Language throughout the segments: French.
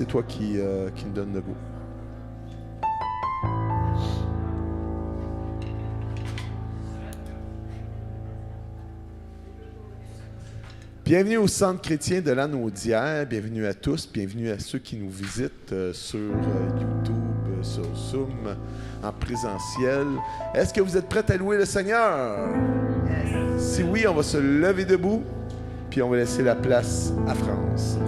C'est toi qui me donne le goût. Bienvenue au Centre chrétien de Lanaudière. Bienvenue à tous. Bienvenue à ceux qui nous visitent sur YouTube, sur Zoom, en présentiel. Est-ce que vous êtes prêts à louer le Seigneur? Yes. Si oui, on va se lever debout, puis on va laisser la place à France.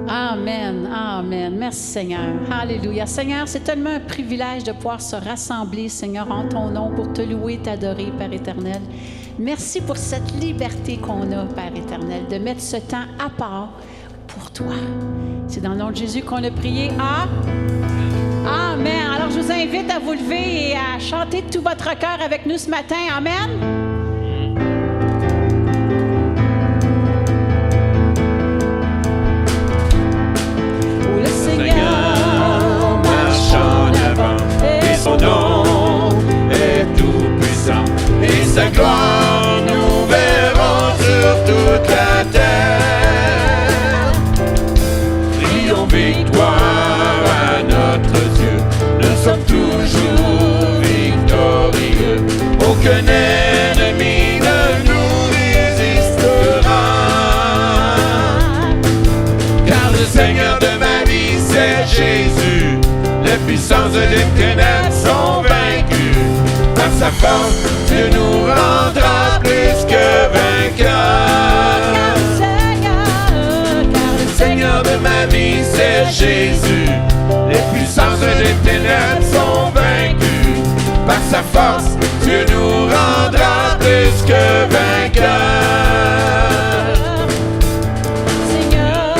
Amen, amen. Merci Seigneur. Alléluia. Seigneur, c'est tellement un privilège de pouvoir se rassembler, Seigneur, en ton nom pour te louer, t'adorer, Père éternel. Merci pour cette liberté qu'on a, Père éternel, de mettre ce temps à part pour toi. C'est dans le nom de Jésus qu'on a prié. Amen. Alors, je vous invite à vous lever et à chanter de tout votre cœur avec nous ce matin. Amen. Son nom est tout puissant et sa gloire nous verrons sur toute la terre. Crions victoire à notre Dieu, nous sommes toujours victorieux. Aucun ennemi ne nous résistera, car le Seigneur de ma vie c'est Jésus. Les puissances des ténèbres sont vaincues. Par sa force, Dieu nous rendra plus que vainqueurs. Car le Seigneur de ma vie, c'est Jésus. Les puissances des ténèbres sont vaincues. Par sa force, Dieu nous rendra plus que vainqueurs. Seigneur,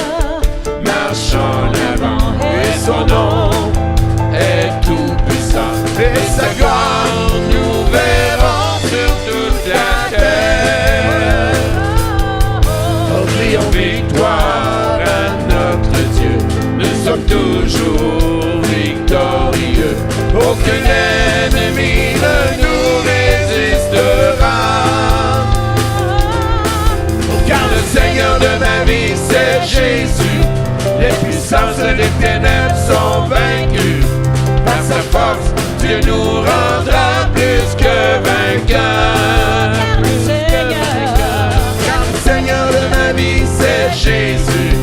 marche en avant et son nom est tout puissant et sa gloire nous verrons sur toute la terre. Oh, crions victoire à notre Dieu, nous sommes toujours victorieux. Aucun ennemi ne nous résistera, car le Seigneur de ma vie c'est Jésus. Les puissances des ténèbres sont vaincues. Par sa force, Dieu nous rendra plus que vainqueurs. Car le Seigneur de ma vie, c'est Jésus.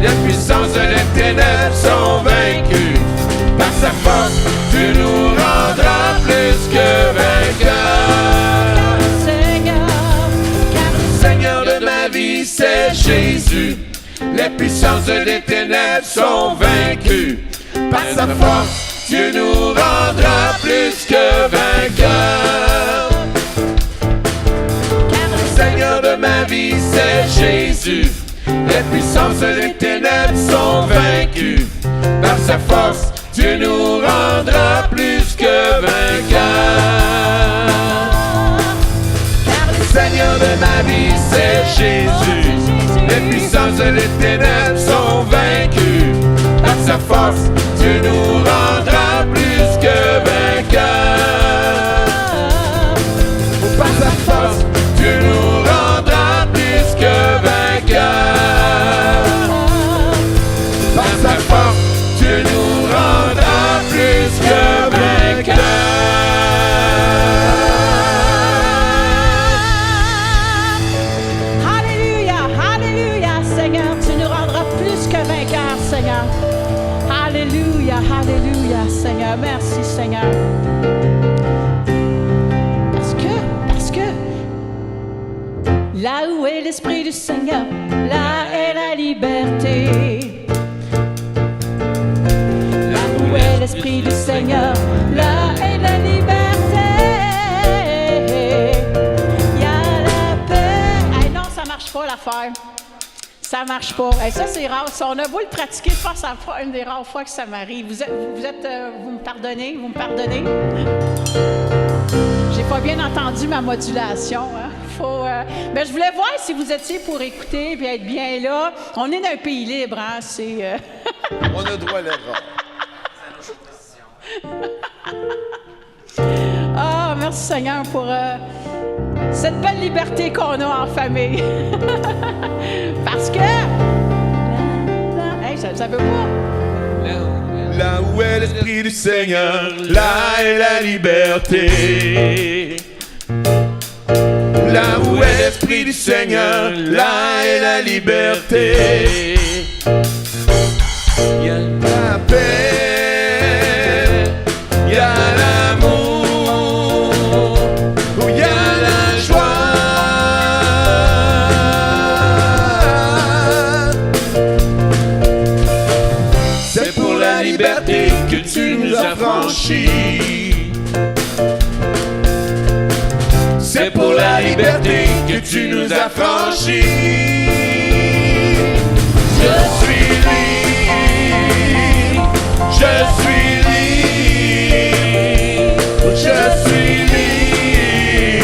Les puissances des ténèbres sont vaincues. Par sa force, Dieu nous rendra plus que vainqueurs. Car le Seigneur de ma vie, c'est Jésus. Les puissances des ténèbres sont vaincues. Par sa force, Dieu nous rendra plus que vainqueurs. Car le Seigneur de ma vie, c'est Jésus. Les puissances des ténèbres sont vaincues. Par sa force, Dieu nous rendra plus que vainqueurs. Car le Seigneur de ma vie, c'est Jésus. Les puissances des ténèbres sont vaincues. Par sa force, Dieu nous rendra plus que vainqueurs. Par sa force, Dieu nous rendra plus que vainqueurs. Par sa force, Dieu nous rendra plus que vainqueurs. Alléluia, alléluia, Seigneur, tu nous rendras plus que vainqueurs, Seigneur. Alléluia, alléluia, Seigneur. Merci, Seigneur. Parce que, là où est l'Esprit du Seigneur, là est la liberté. Là où est l'Esprit du Seigneur, là est la liberté. Il y a la paix. Hey, non, ça marche pas l'affaire. Ça marche pas. Hey, ça, c'est rare. Si on a beau le pratiquer, je pense que c'est une des rares fois que ça m'arrive. Vous me pardonnez? Vous me pardonnez? J'ai pas bien entendu ma modulation. Hein? Ben, je voulais voir si vous étiez pour écouter et être bien là. On est dans un pays libre, hein? C'est... On a droit à l'erreur. Ah, merci Seigneur pour cette belle liberté qu'on a en famille. Parce que... Hey, ça veut pas. Là où est l'Esprit du Seigneur, là est la liberté. Là où est l'Esprit du Seigneur, là est la liberté. Il y a la paix, il y a l'amour, il y a la joie. C'est pour la liberté que tu nous as franchis. C'est pour la liberté que tu nous as franchis. Je suis libre, je suis libre, je suis libre,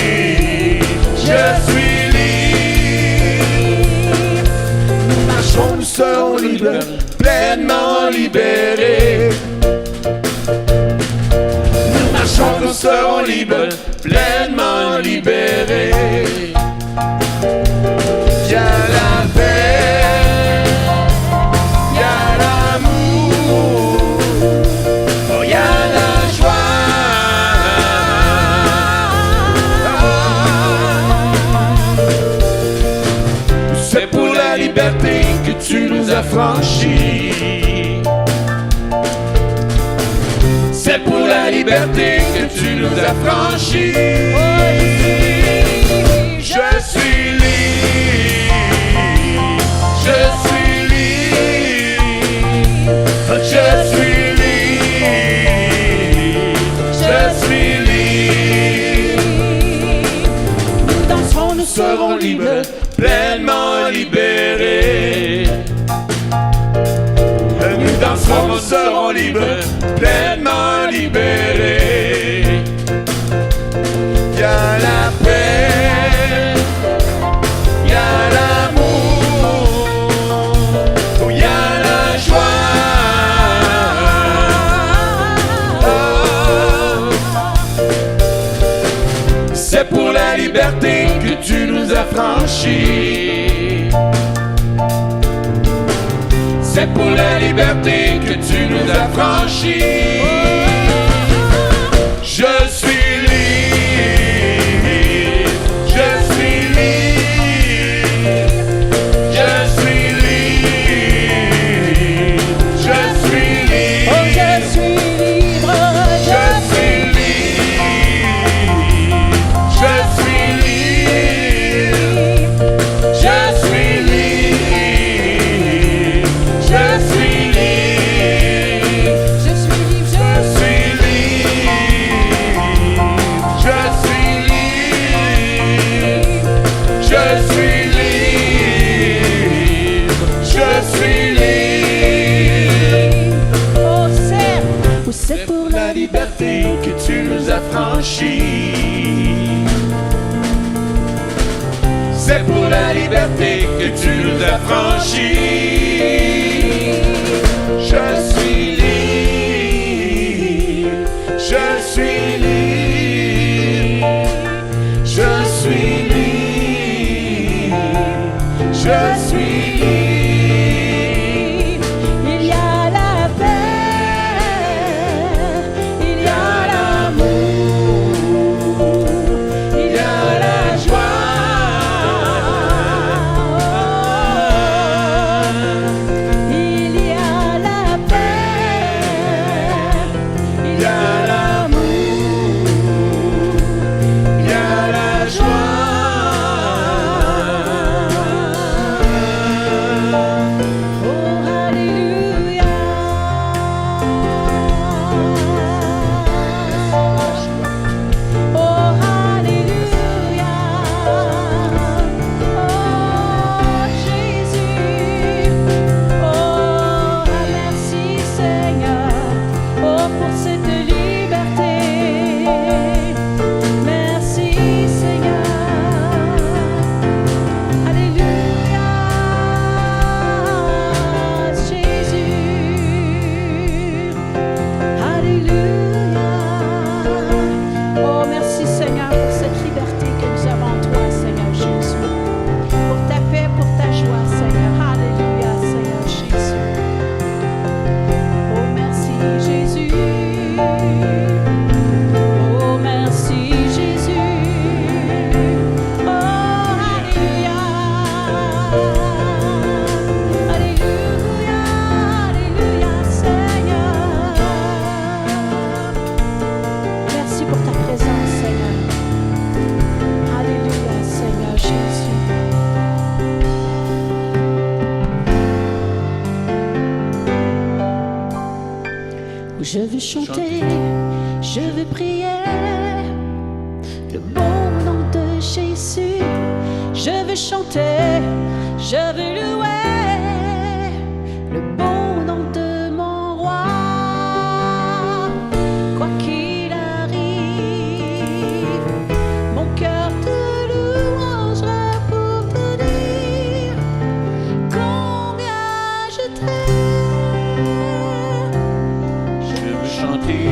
je suis libre. Nous marchons, nous serons libres, pleinement libérés. Nous marchons, nous serons libres, pleinement libérés. Il y a la paix, il y a l'amour, il y a la joie. C'est pour la liberté que tu nous as franchis. C'est pour la liberté que tu nous as franchis. Je suis libre, je suis libre, je suis libre, je suis libre. Nous danserons, nous serons libres, pleinement libérés. Nous danserons, nous serons libres, pleinement libérés. Il y a la paix, il y a l'amour, il y a la joie. C'est pour la liberté que tu nous as franchis. C'est pour la liberté que tu nous as franchis. Je suis libre, je suis libre, je suis libre, je suis libre. Oh, je suis libre, je suis libre, je suis libre, je suis libre, je suis libre, je suis libre, je suis libre, je suis libre, je suis libre, je suis libre. Oh, c'est pour La liberté que tu nous as franchis. C'est pour la liberté que tu nous as franchis. Je suis libre, je suis libre, je suis libre, je suis libre. Il y a la paix, il y a l'amour, il y a la joie. Je veux chanter, je veux prier le beau nom de Jésus. Je veux chanter, je veux louer le beau nom de mon roi. Quoi qu'il arrive, mon cœur te louangera pour te dire combien je t'aime. Je veux chanter,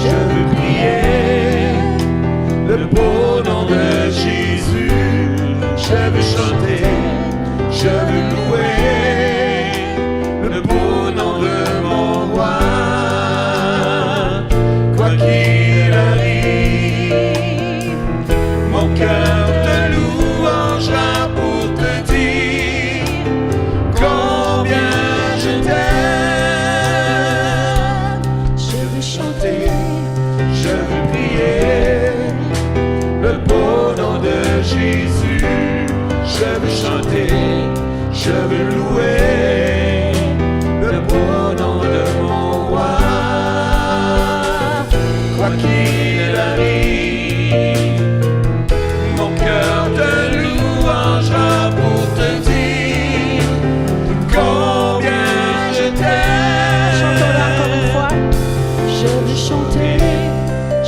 je veux prier le beau nom de Jésus. Je veux chanter, je veux louer le beau nom de mon roi. Quoi qu'il arrive, mon cœur te louangera pour te dire combien je t'aime. Je veux chanter, Je veux prier le beau nom de Jésus. Je veux chanter, je veux louer le beau nom de mon roi. Quoi qu'il arrive, mon cœur te louangera pour te dire combien je t'aime. chantons-la encore une fois. Je veux chanter,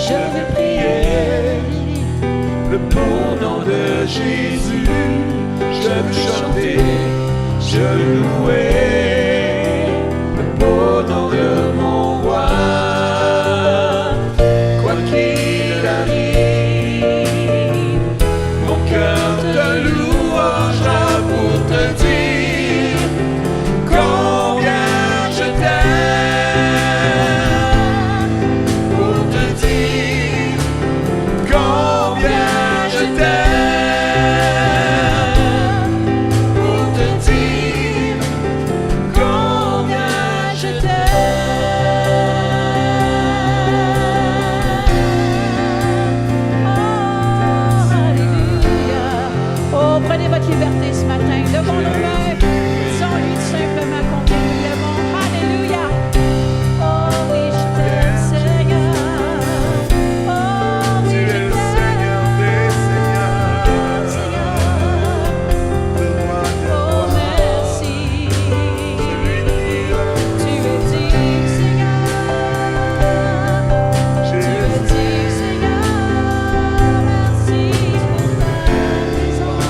je veux prier Le beau nom de Jésus. Je veux chanter, je veux louer le beau nom de mon roi. Quoi qu'il arrive, mon cœur te louangera pour te dire combien je t'aime. Pour te dire combien je t'aime. Prenez votre liberté ce matin. Levons nos mains. Disons-lui simplement combien nous l'aimons. Alléluia. Oh oui, je t'aime, Seigneur. Oh oui, Tu es je le t'aime. Seigneur des Seigneurs. Le roi des Oh rois. merci. Celui qui a Tu es digne, Seigneur. Tu es Jésus. digne, Seigneur. Merci pour ta présence.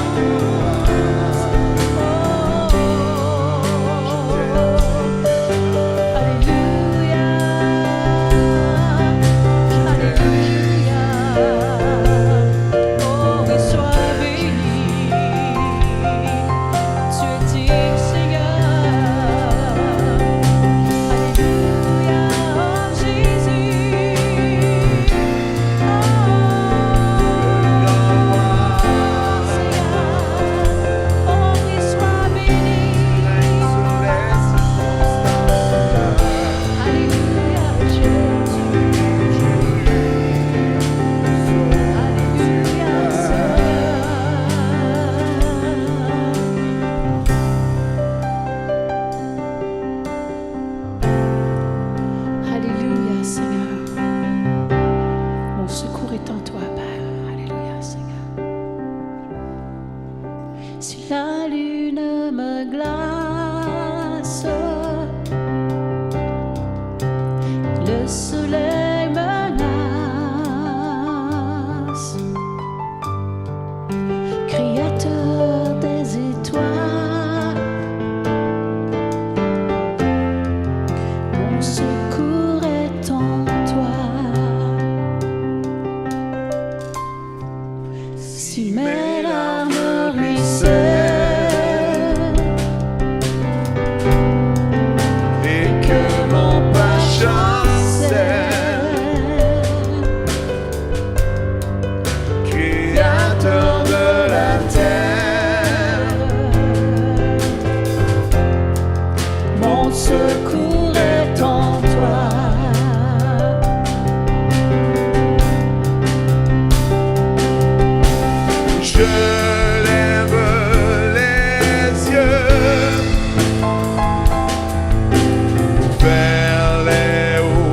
vers les hauts.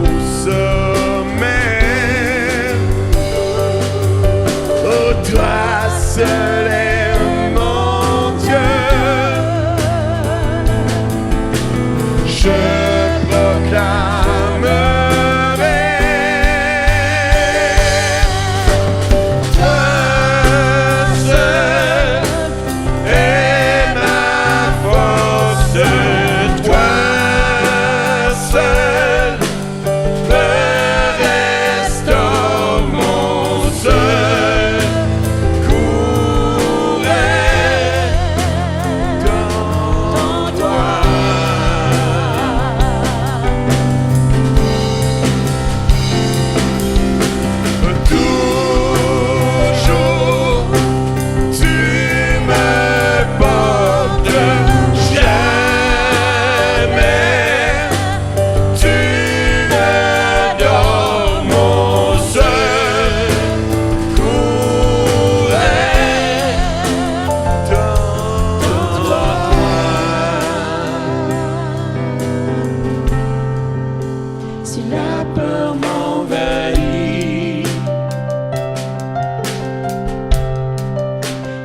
Si la peur m'envahit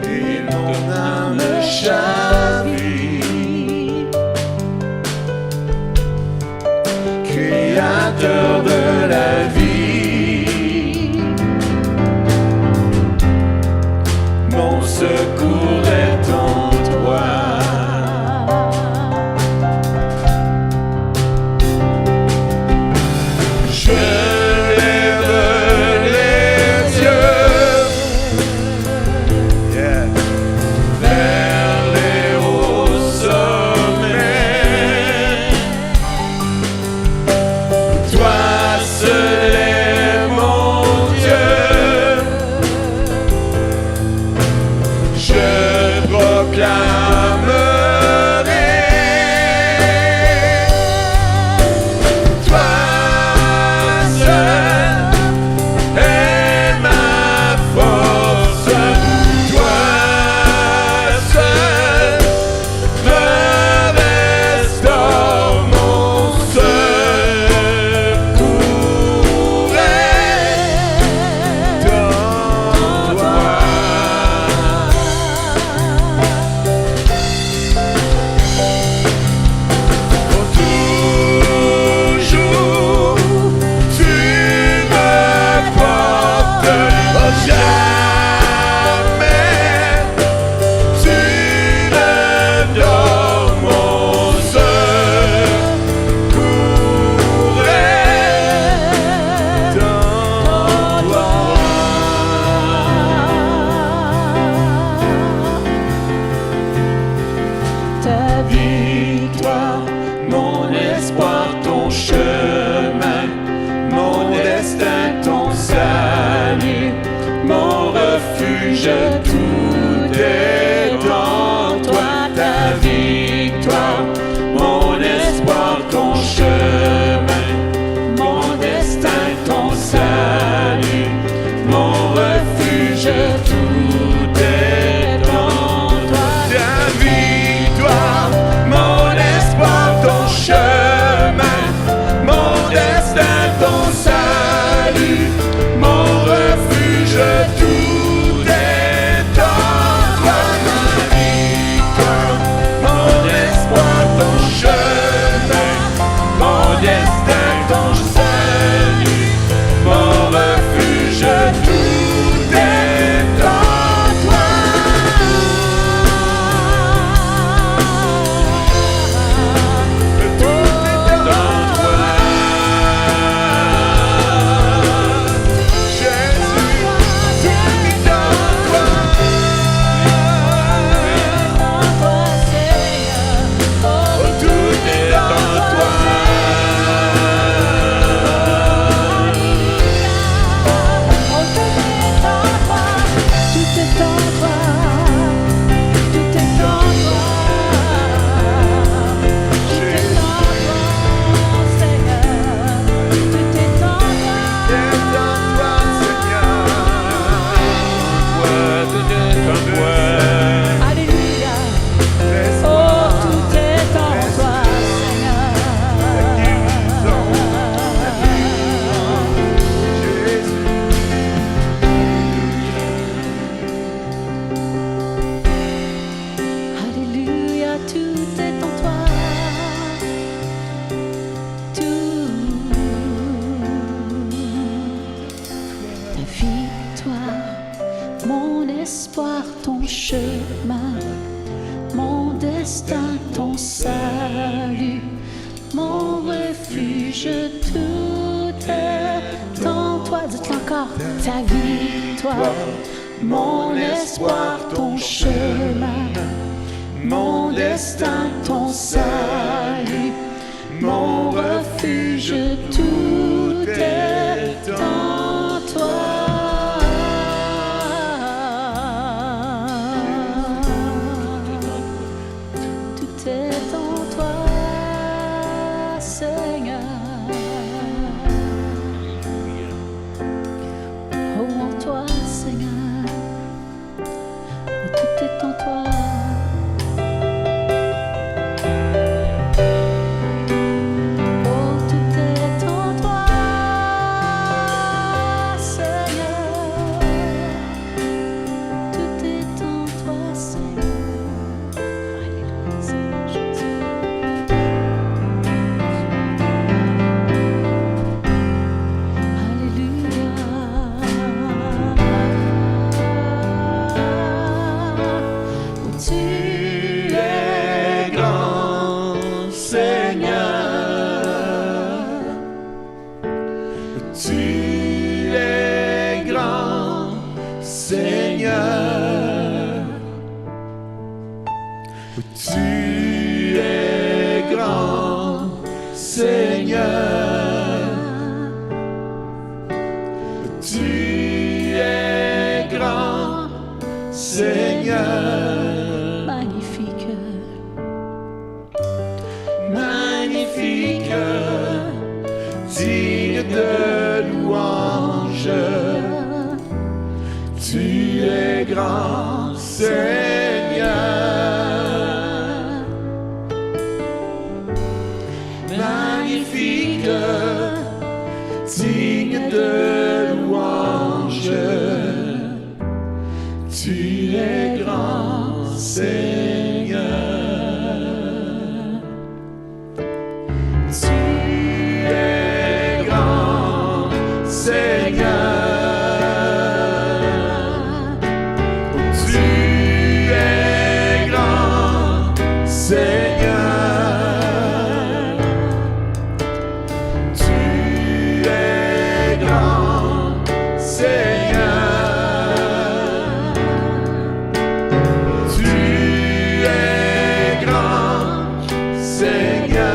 et mon âme chavire, Créateur de la vie, mon secours est en toi. Je lève les yeux vers les hauts sommets. Toi seul est mon Dieu. Je proclamerai toi seul est ma force. Toi seul me restaure, mon secours est en toi. Pour toujours, tu me portes, oh, jamais tu ne dors, mon secours est en toi. ta Victoire, mon espoir, ton chemin, mon destin, ton salut, mon refuge, tout est en toi. Ta victoire, mon espoir, ton chemin, mon destin, ton salut, mon refuge, tout est en toi. Ta victoire, mon espoir, ton chemin, mon destin, ton salut, mon refuge, tout est en toi. Ma victoire, mon espoir, ton chemin, mon destin, ton salut, mon refuge, tout est en toi. Tout est en toi. Jésus, tout est en toi. Oh, tout est en toi. Tout est en toi, tout est en toi, tout est en toi, Seigneur, tout est en toi, Tout est en toi, Seigneur. Tout est en toi. Alléluia, oh tout est en toi, Alléluia, tout est en toi, ta victoire, mon espoir, ton chemin, mon destin, ton salut, mon refuge, tout est en toi. Dites-le encore, ta victoire, mon espoir, ton chemin, mon destin, ton salut, mon refuge, tout est en toi. Tout est en toi, Seigneur. Oh, en toi, Seigneur. Tout est en toi. Seigneur. Tu es grand, Seigneur. Magnifique. Magnifique, digne de louange. Tu es grand, Seigneur. Magnifique, digne de louange. Tu es grand, Seigneur. Tu es grand, Seigneur. Tu es grand, Seigneur. Tu es grand, Seigneur. Tu es grand, Seigneur.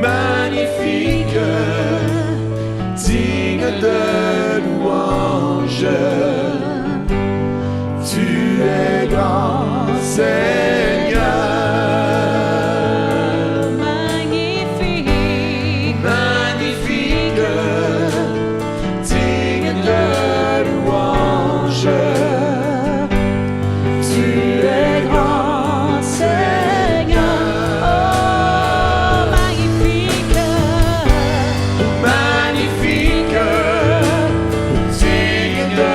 Magnifique, digne de louange. Tu es grand, Seigneur. Magnifique. Magnifique, digne de louange. Tu es grand, Seigneur. Oh, magnifique. magnifique, digne de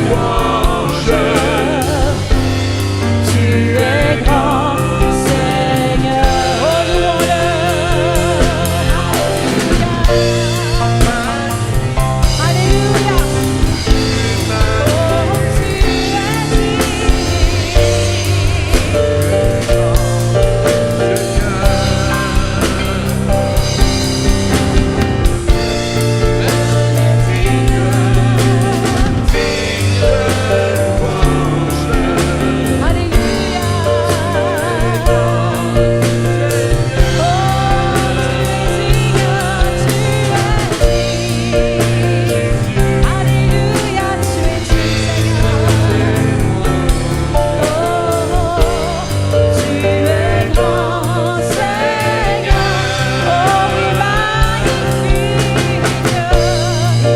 louange. Tu es grand, Seigneur. Oh, yeah.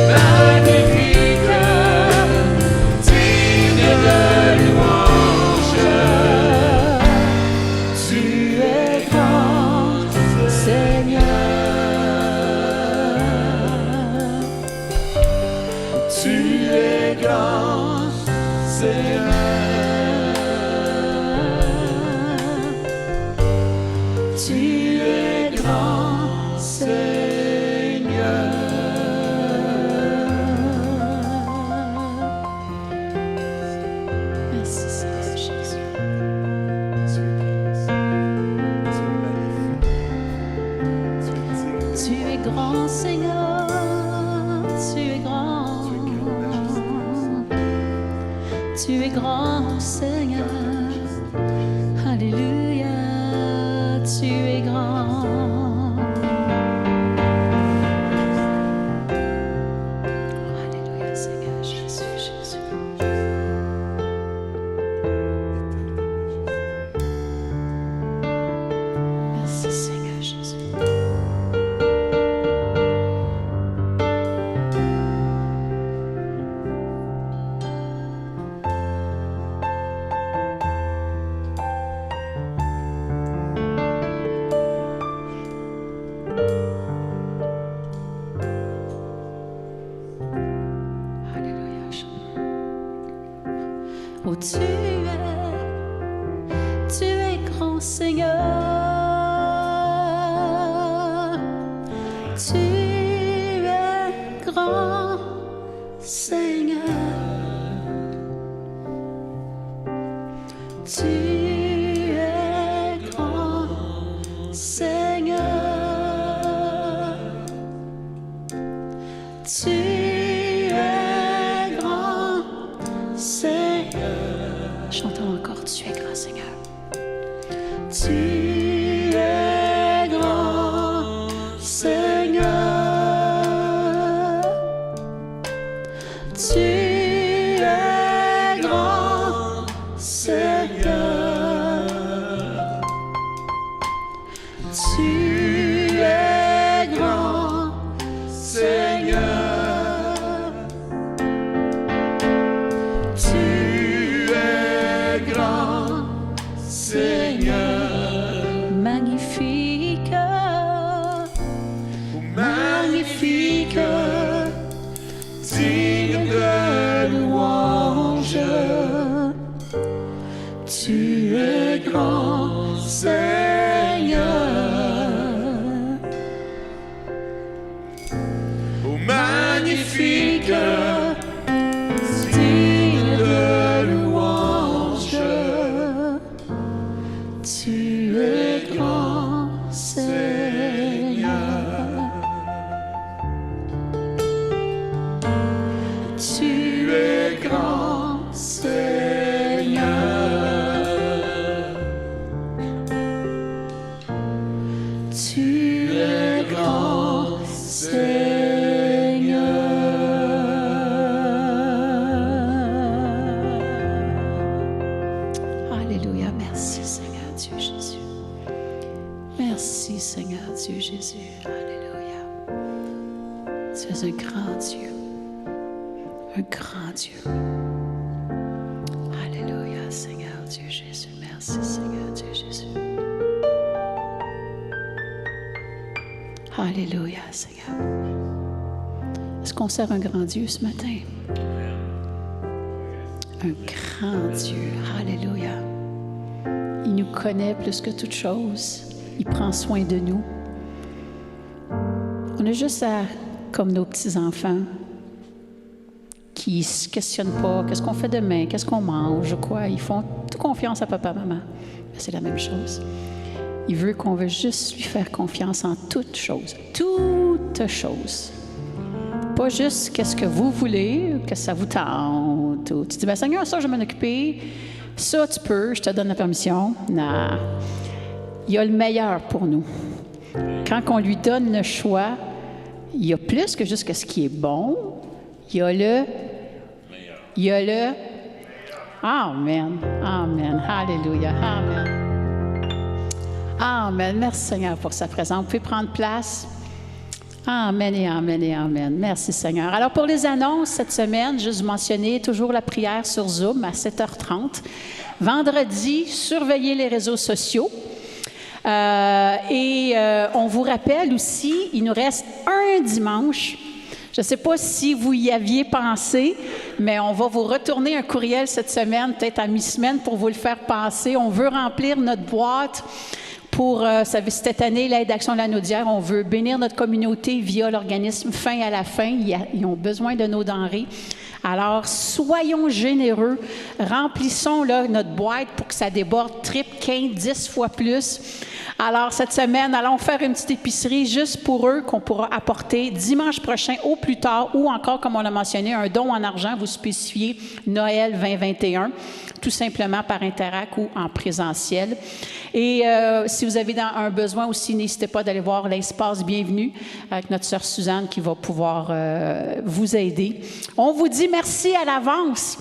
Magnifique, digne de louange. Tu es grand, Tu es grand, Seigneur. Tu es grand, Tu es grand, Seigneur. Alléluia, tu es grand. Alléluia, Seigneur Jésus, Jésus. Merci, Seigneur Jésus. Oh, tu es grand, Seigneur. Tu es grand, Seigneur. Tu es grand, Seigneur. Tu es grand, Seigneur. Chantons encore, tu es grand, Seigneur. Tu es grand, Seigneur. Tu es grand, Seigneur. Tu es grand, Seigneur. Seigneur, magnifique, magnifique, digne de louange. Tu es grand, Seigneur. Oh, magnifique, digne de louange. Tu es grand, Seigneur. Tu es grand, Seigneur. Tu es grand, Seigneur. Alléluia, merci Seigneur Dieu Jésus. Merci Seigneur Dieu Jésus. Alléluia. Tu es un grand Dieu. Un grand Dieu. Alléluia, Seigneur Dieu Jésus. Merci Seigneur Dieu Jésus. Alléluia, Seigneur. Est-ce qu'on sert un grand Dieu ce matin? Un grand Dieu. Alléluia. Il nous connaît plus que toute chose. Il prend soin de nous. On a juste à, comme nos petits-enfants, qui ne se questionnent pas, qu'est-ce qu'on fait demain, qu'est-ce qu'on mange, quoi. Ils font toute confiance à papa, maman. Mais c'est la même chose. Il veut qu'on veut juste lui faire confiance en toutes choses. Toutes choses. Pas juste qu'est-ce que vous voulez, que ça vous tente. Ou tu dis, ben Seigneur, ça, je vais m'en occuper. Ça, tu peux, je te donne la permission. Non. Il y a le meilleur pour nous. Quand on lui donne le choix, il y a plus que juste ce qui est bon. Il y a le... Amen. Amen. Alléluia. Amen. Amen. Merci Seigneur pour sa présence. Vous pouvez prendre place. Amen et amen et amen. Merci Seigneur. Alors pour les annonces cette semaine, juste mentionner toujours la prière sur Zoom à 7h30. Vendredi, surveillez les réseaux sociaux. On vous rappelle aussi, il nous reste un dimanche. Je ne sais pas si vous y aviez pensé, mais on va vous retourner un courriel cette semaine, peut-être à mi-semaine, pour vous le faire passer. On veut remplir notre boîte pour cette année, l'aide d'Action de la Naudière. On veut bénir notre communauté via l'organisme Fin à la fin. Ils ont besoin de nos denrées. Alors, soyons généreux, remplissons là, notre boîte pour que ça déborde triple, 15, 10 fois plus. Alors, cette semaine, allons faire une petite épicerie juste pour eux qu'on pourra apporter dimanche prochain au plus tard ou encore, comme on l'a mentionné, un don en argent, vous spécifiez Noël 2021, tout simplement par Interac ou en présentiel. Et si vous avez un besoin aussi, n'hésitez pas d'aller voir l'espace Bienvenue avec notre sœur Suzanne qui va pouvoir vous aider. On vous dit merci à l'avance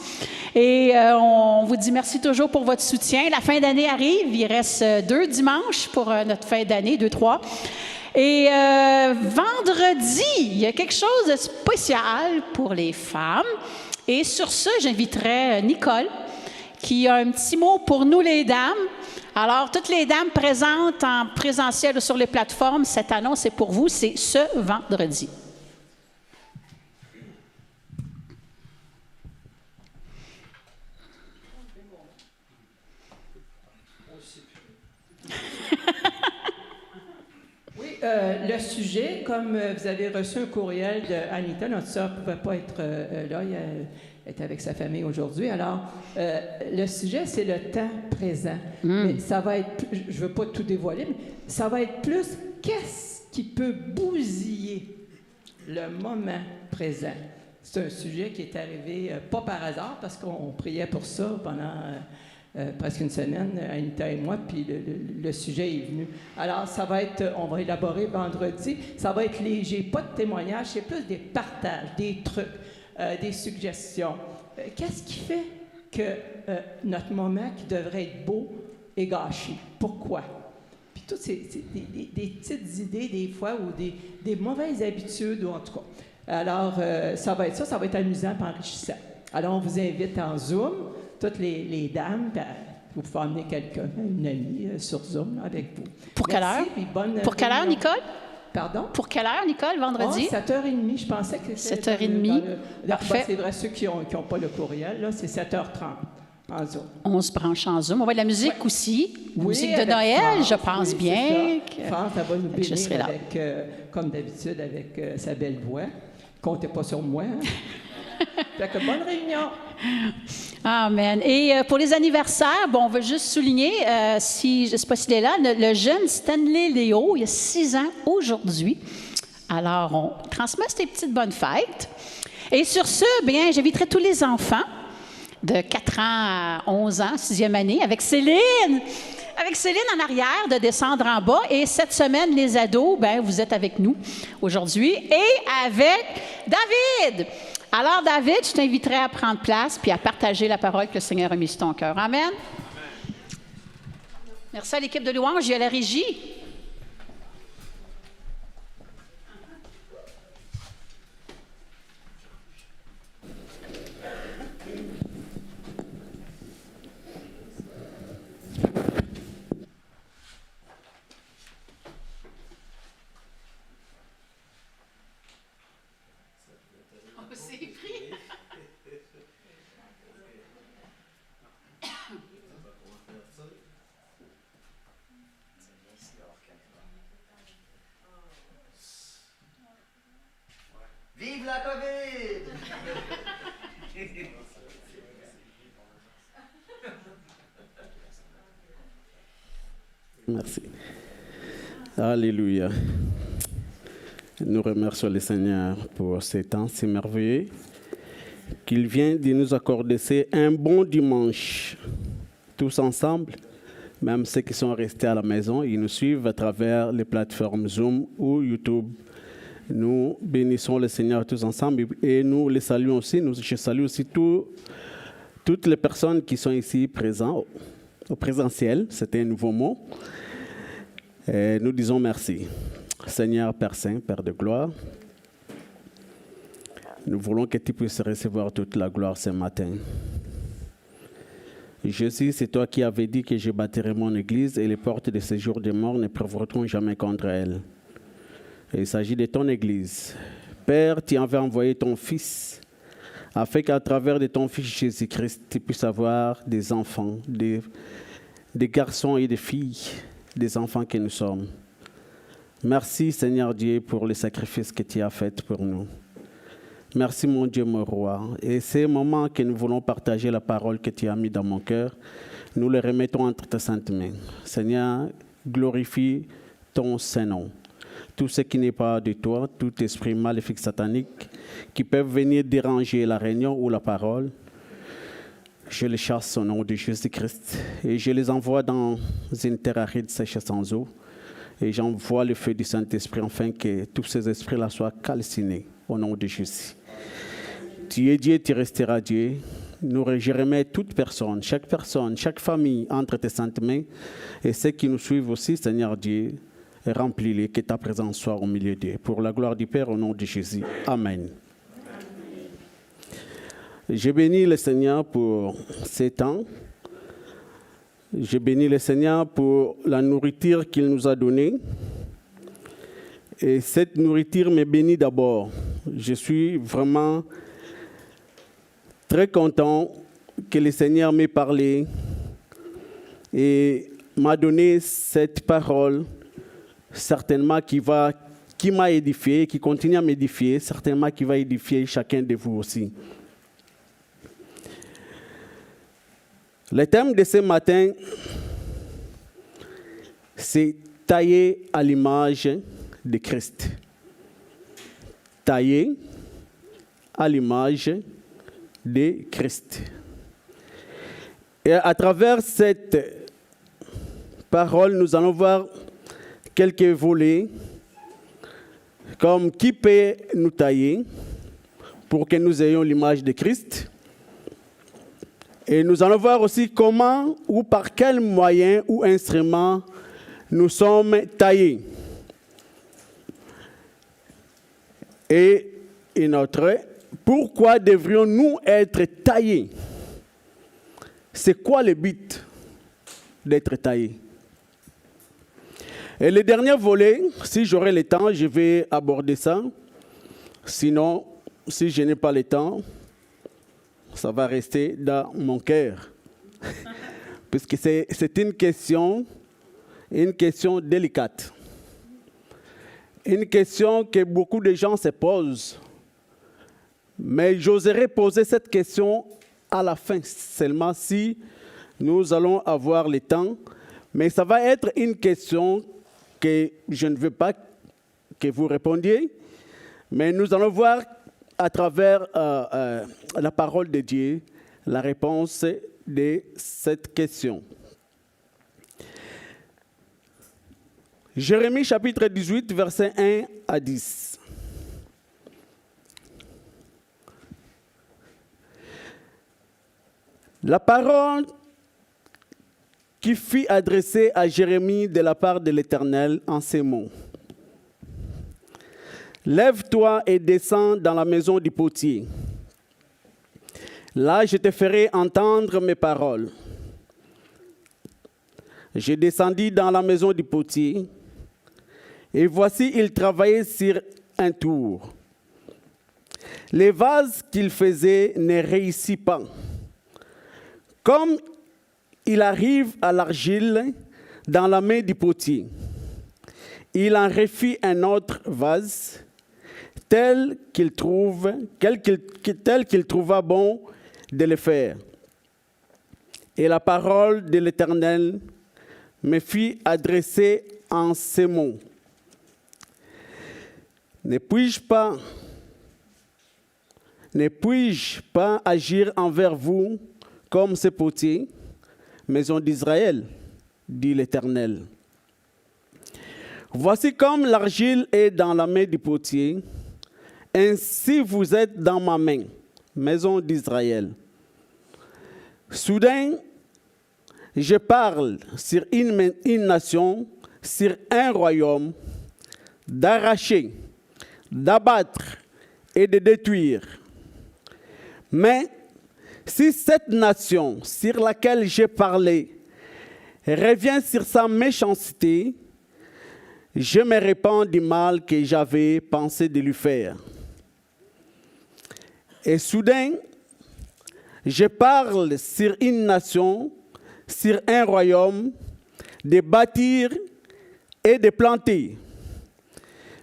et on vous dit merci toujours pour votre soutien. La fin d'année arrive, il reste 2 dimanches pour notre fin d'année, 2, 3. Et vendredi, il y a quelque chose de spécial pour les femmes. Et sur ce, j'inviterai Nicole qui a un petit mot pour nous les dames. Alors, toutes les dames présentes en présentiel sur les plateformes, cette annonce est pour vous, c'est ce vendredi. Oui, le sujet, comme vous avez reçu un courriel d'Anita, notre sœur ne pouvait pas être là, elle est avec sa famille aujourd'hui. Alors, le sujet, c'est le temps présent. Mais ça va être, je ne veux pas tout dévoiler, mais ça va être plus qu'est-ce qui peut bousiller le moment présent. C'est un sujet qui est arrivé pas par hasard, parce qu'on priait pour ça pendant presque une semaine, Anita et moi, puis le sujet est venu. Alors, ça va être, on va élaborer vendredi, ça va être léger, pas de témoignages, c'est plus des partages, des trucs. Des suggestions. Qu'est-ce qui fait que notre moment qui devrait être beau est gâché? Pourquoi? Puis toutes ces des petites idées des fois ou des mauvaises habitudes, ou en tout cas. Alors, ça va être amusant et enrichissant. Alors, on vous invite en Zoom, toutes les dames, vous pouvez emmener quelqu'un, une amie sur Zoom là, avec vous. Pour quelle heure? Pour quelle heure, Nicole? Pardon? Pour quelle heure, Nicole, vendredi? 7h30, je pensais que c'était... 7h30. Parfait. C'est vrai, ceux qui n'ont pas le courriel, là, c'est 7h30 en Zoom. On se branche en Zoom. On va de la musique aussi. La musique de avec Noël, France, je pense bien. France, elle va nous je serai bénir là. avec, comme d'habitude, avec sa belle voix. Comptez pas sur moi. Hein? Fait que bonne réunion! Amen. Et pour les anniversaires, bon, on veut juste souligner, je ne sais pas s'il est là, le jeune Stanley Léo, il a 6 ans aujourd'hui. Alors, on transmet ces petites bonnes fêtes. Et sur ce, bien, j'inviterai tous les enfants de 4 ans à 11 ans, 6e année, avec Céline en arrière, de descendre en bas. Et cette semaine, les ados, bien, vous êtes avec nous aujourd'hui et avec David. Alors, David, je t'inviterai à prendre place puis à partager la parole que le Seigneur a mise sur ton cœur. Amen. Merci à l'équipe de louange. Il y a la régie. Vive la COVID! Merci. Alléluia. Nous remercions le Seigneur pour ces temps si merveilleux qu'il vient de nous accorder. C'est un bon dimanche, tous ensemble, même ceux qui sont restés à la maison, ils nous suivent à travers les plateformes Zoom ou YouTube. Nous bénissons le Seigneur tous ensemble et nous les saluons aussi. Je salue aussi toutes les personnes qui sont ici présentes au présentiel. C'était un nouveau mot. Et nous disons merci. Seigneur Père Saint, Père de gloire, nous voulons que tu puisses recevoir toute la gloire ce matin. Jésus, c'est toi qui avais dit que je bâtirai mon église et les portes de séjour des morts ne prévaudront jamais contre elle. Et il s'agit de ton église. Père, tu avais envoyé ton Fils afin qu'à travers de ton Fils Jésus-Christ, tu puisses avoir des enfants, des garçons et des filles, des enfants que nous sommes. Merci Seigneur Dieu pour le sacrifice que tu as fait pour nous. Merci mon Dieu, mon roi. Et ces moments que nous voulons partager la parole que tu as mis dans mon cœur, nous les remettons entre tes saintes mains. Seigneur, glorifie ton Saint-Nom. Tout ce qui n'est pas de toi, tout esprit maléfique satanique qui peuvent venir déranger la réunion ou la parole, je les chasse au nom de Jésus-Christ et je les envoie dans une terre aride sèche sans eau et j'envoie le feu du Saint-Esprit afin que tous ces esprits-là soient calcinés au nom de Jésus. Tu es Dieu, tu resteras Dieu. Je remets toute personne, chaque famille entre tes saintes mains et ceux qui nous suivent aussi, Seigneur Dieu, remplis-les, que ta présence soit au milieu d'eux. Pour la gloire du Père, au nom de Jésus. Amen. Je bénis le Seigneur pour ces temps. Je bénis le Seigneur pour la nourriture qu'il nous a donnée. Et cette nourriture me bénit d'abord. Je suis vraiment très content que le Seigneur m'ait parlé et m'a donné cette parole, certainement qui m'a édifié, qui continue à m'édifier, certainement qui va édifier chacun de vous aussi. Le thème de ce matin, c'est taillé à l'image de Christ. Taillé à l'image de Christ. Et à travers cette parole, nous allons voir quelques volets, comme qui peut nous tailler pour que nous ayons l'image de Christ. Et nous allons voir aussi comment ou par quel moyen ou instrument nous sommes taillés. Et une autre, pourquoi devrions-nous être taillés? C'est quoi le but d'être taillé? Et le dernier volet, si j'aurai le temps, je vais aborder ça. Sinon, si je n'ai pas le temps, ça va rester dans mon cœur. Puisque c'est une question délicate. Une question que beaucoup de gens se posent. Mais j'oserais poser cette question à la fin, seulement si nous allons avoir le temps. Mais ça va être une question que je ne veux pas que vous répondiez. Mais nous allons voir à travers la parole de Dieu la réponse de cette question. Jérémie chapitre 18, versets 1 à 10. La parole qui fut adressée à Jérémie de la part de l'Éternel en ces mots. Lève-toi et descends dans la maison du potier. Là, je te ferai entendre mes paroles. Je descendis dans la maison du potier, et voici, il travaillait sur un tour. Les vases qu'il faisait ne réussissent pas. Comme il arrive à l'argile dans la main du potier, il en refit un autre vase, tel qu'il trouva bon de le faire. Et la parole de l'Éternel me fut adressée en ces mots. Ne puis-je pas agir envers vous comme ce potier, maison d'Israël, dit l'Éternel. Voici comme l'argile est dans la main du potier, ainsi vous êtes dans ma main, maison d'Israël. Soudain, je parle sur une nation, sur un royaume, d'arracher, d'abattre et de détruire. Mais si cette nation sur laquelle j'ai parlé revient sur sa méchanceté, je me répands du mal que j'avais pensé de lui faire. Et soudain, je parle sur une nation, sur un royaume, de bâtir et de planter.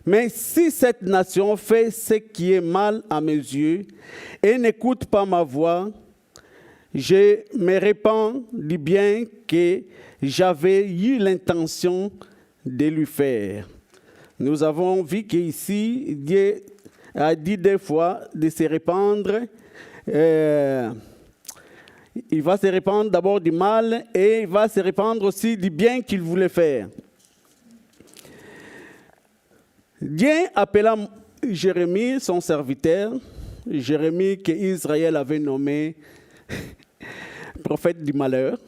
Mais si cette nation fait ce qui est mal à mes yeux et n'écoute pas ma voix, je me répands du bien que j'avais eu l'intention de lui faire. Nous avons vu qu'ici, Dieu a dit des fois de se répandre. Il va se répandre d'abord du mal et il va se répandre aussi du bien qu'il voulait faire. Dieu appela Jérémie, son serviteur, Jérémie qu'Israël avait nommé prophète du malheur,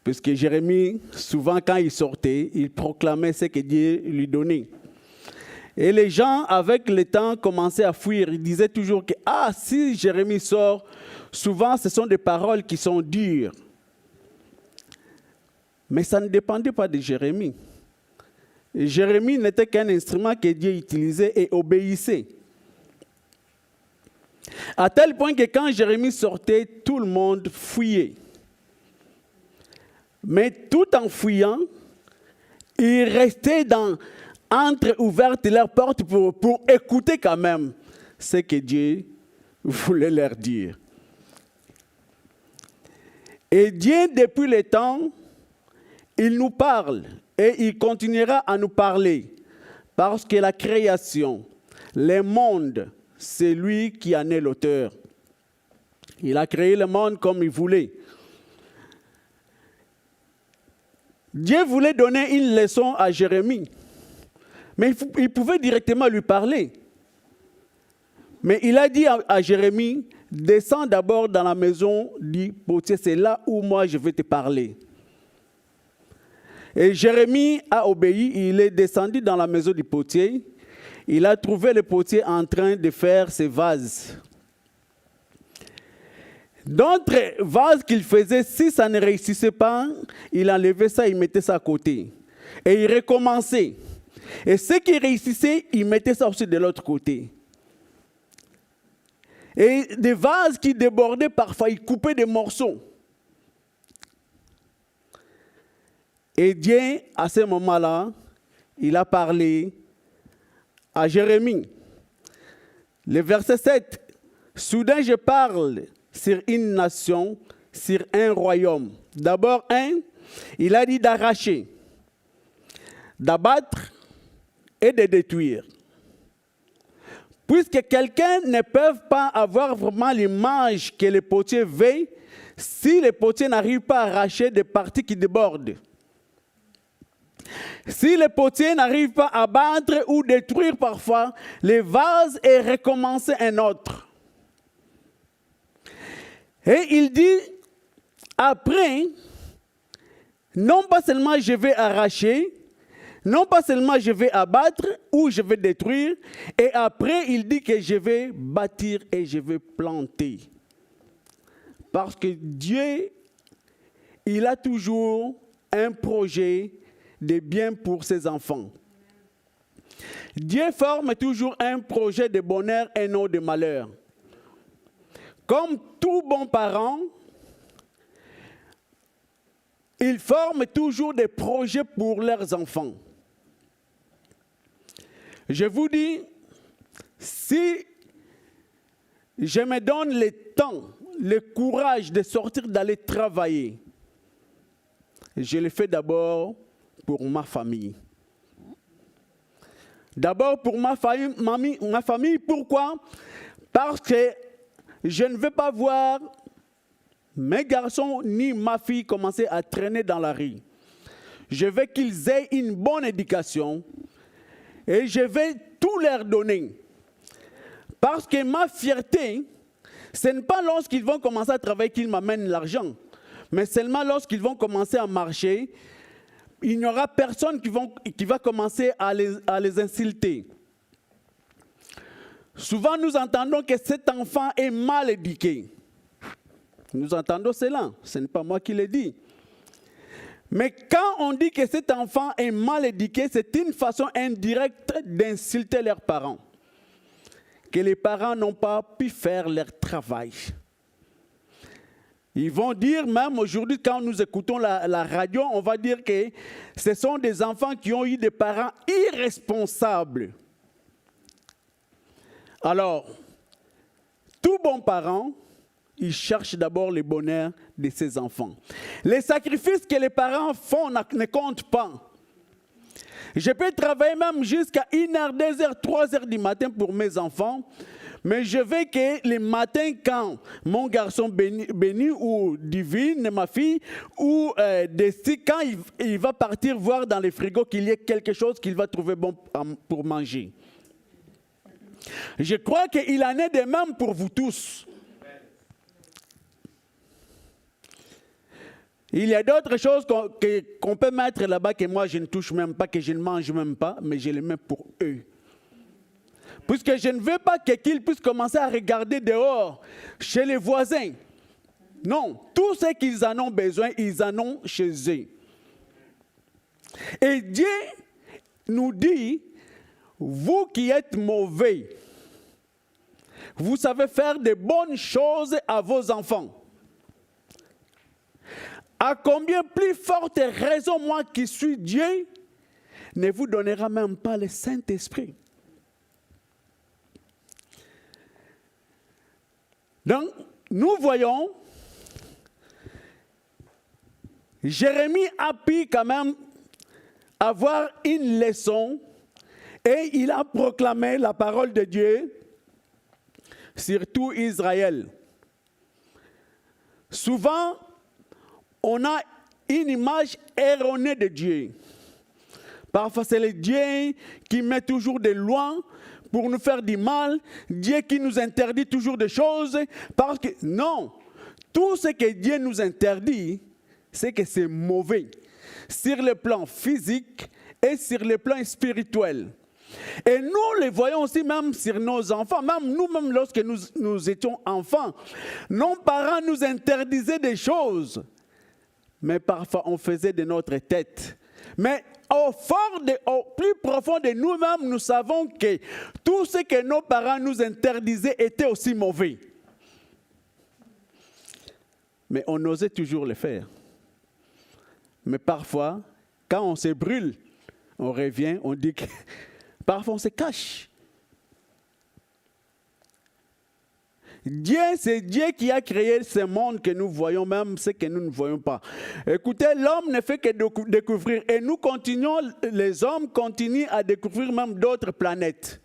puisque Jérémie, souvent quand il sortait, il proclamait ce que Dieu lui donnait. Et les gens, avec le temps, commençaient à fuir. Ils disaient toujours que, si Jérémie sort, souvent ce sont des paroles qui sont dures. Mais ça ne dépendait pas de Jérémie. Jérémie n'était qu'un instrument que Dieu utilisait et obéissait. À tel point que quand Jérémie sortait, tout le monde fuyait. Mais tout en fuyant, ils restaient entre-ouvertes leurs portes pour écouter quand même ce que Dieu voulait leur dire. Et Dieu, depuis le temps, il nous parle et il continuera à nous parler parce que la création, le monde, c'est lui qui en est l'auteur. Il a créé le monde comme il voulait. Dieu voulait donner une leçon à Jérémie, mais il pouvait directement lui parler. Mais il a dit à Jérémie, descends d'abord dans la maison du potier, c'est là où moi je vais te parler. Et Jérémie a obéi, il est descendu dans la maison du potier. Il a trouvé le potier en train de faire ses vases. D'autres vases qu'il faisait, si ça ne réussissait pas, il enlevait ça, il mettait ça à côté. Et il recommençait. Et ce qui réussissait, il mettait ça aussi de l'autre côté. Et des vases qui débordaient parfois, il coupait des morceaux. Et Dieu, à ce moment-là, il a parlé à Jérémie. Le verset 7. Soudain, je parle sur une nation, sur un royaume. D'abord, il a dit d'arracher, d'abattre et de détruire. Puisque quelqu'un ne peut pas avoir vraiment l'image que le potier veut si le potier n'arrive pas à arracher des parties qui débordent. Si le potier n'arrive pas à battre ou détruire parfois les vases et recommencer un autre. Et il dit, après, non pas seulement je vais arracher, non pas seulement je vais abattre ou je vais détruire, et après il dit que je vais bâtir et je vais planter. Parce que Dieu, il a toujours un projet de bien pour ses enfants. Dieu forme toujours un projet de bonheur et non de malheur. Comme tout bon parent, ils forment toujours des projets pour leurs enfants. Je vous dis, si je me donne le temps, le courage de sortir, d'aller travailler, je le fais d'abord pour ma famille. D'abord pour ma famille, pourquoi? Parce que je ne veux pas voir mes garçons ni ma fille commencer à traîner dans la rue. Je veux qu'ils aient une bonne éducation et je vais tout leur donner. Parce que ma fierté, ce n'est pas lorsqu'ils vont commencer à travailler qu'ils m'amènent l'argent, mais seulement lorsqu'ils vont commencer à marcher, il n'y aura personne qui va commencer à les insulter. Souvent, nous entendons que cet enfant est mal éduqué. Nous entendons cela, ce n'est pas moi qui le dis. Mais quand on dit que cet enfant est mal éduqué, c'est une façon indirecte d'insulter leurs parents. Que les parents n'ont pas pu faire leur travail. Ils vont dire, même aujourd'hui, quand nous écoutons la radio, on va dire que ce sont des enfants qui ont eu des parents irresponsables. Alors, tout bon parent, il cherche d'abord le bonheur de ses enfants. Les sacrifices que les parents font ne comptent pas. Je peux travailler même jusqu'à 1h, 2h, 3h du matin pour mes enfants, mais je veux que les matins, quand mon garçon béni ou divine, ma fille, ou Desti, quand il va partir voir dans les frigos qu'il y ait quelque chose qu'il va trouver bon pour manger. Je crois qu'il en est de même pour vous tous. Il y a d'autres choses qu'on peut mettre là-bas que moi je ne touche même pas, que je ne mange même pas, mais je les mets pour eux. Puisque je ne veux pas qu'ils puissent commencer à regarder dehors, chez les voisins. Non, tout ce qu'ils en ont besoin, ils en ont chez eux. Et Dieu nous dit, vous qui êtes mauvais, vous savez faire de bonnes choses à vos enfants. À combien plus forte raison, moi qui suis Dieu, ne vous donnera même pas le Saint-Esprit. Donc, nous voyons, Jérémie a pu quand même avoir une leçon et il a proclamé la parole de Dieu sur tout Israël. Souvent, on a une image erronée de Dieu. Parfois, c'est le Dieu qui met toujours des lois pour nous faire du mal. Dieu qui nous interdit toujours des choses. Parce que, non, tout ce que Dieu nous interdit, c'est que c'est mauvais. Sur le plan physique et sur le plan spirituel. Et nous les voyons aussi même sur nos enfants. Même nous-mêmes, lorsque nous étions enfants, nos parents nous interdisaient des choses. Mais parfois, on faisait de notre tête. Mais au plus profond de nous-mêmes, nous savons que tout ce que nos parents nous interdisaient était aussi mauvais. Mais on osait toujours le faire. Mais parfois, quand on se brûle, on revient, on dit que... Parfois, on se cache. Dieu, c'est Dieu qui a créé ce monde que nous voyons, même ce que nous ne voyons pas. Écoutez, l'homme ne fait que découvrir. Et nous continuons, les hommes continuent à découvrir même d'autres planètes.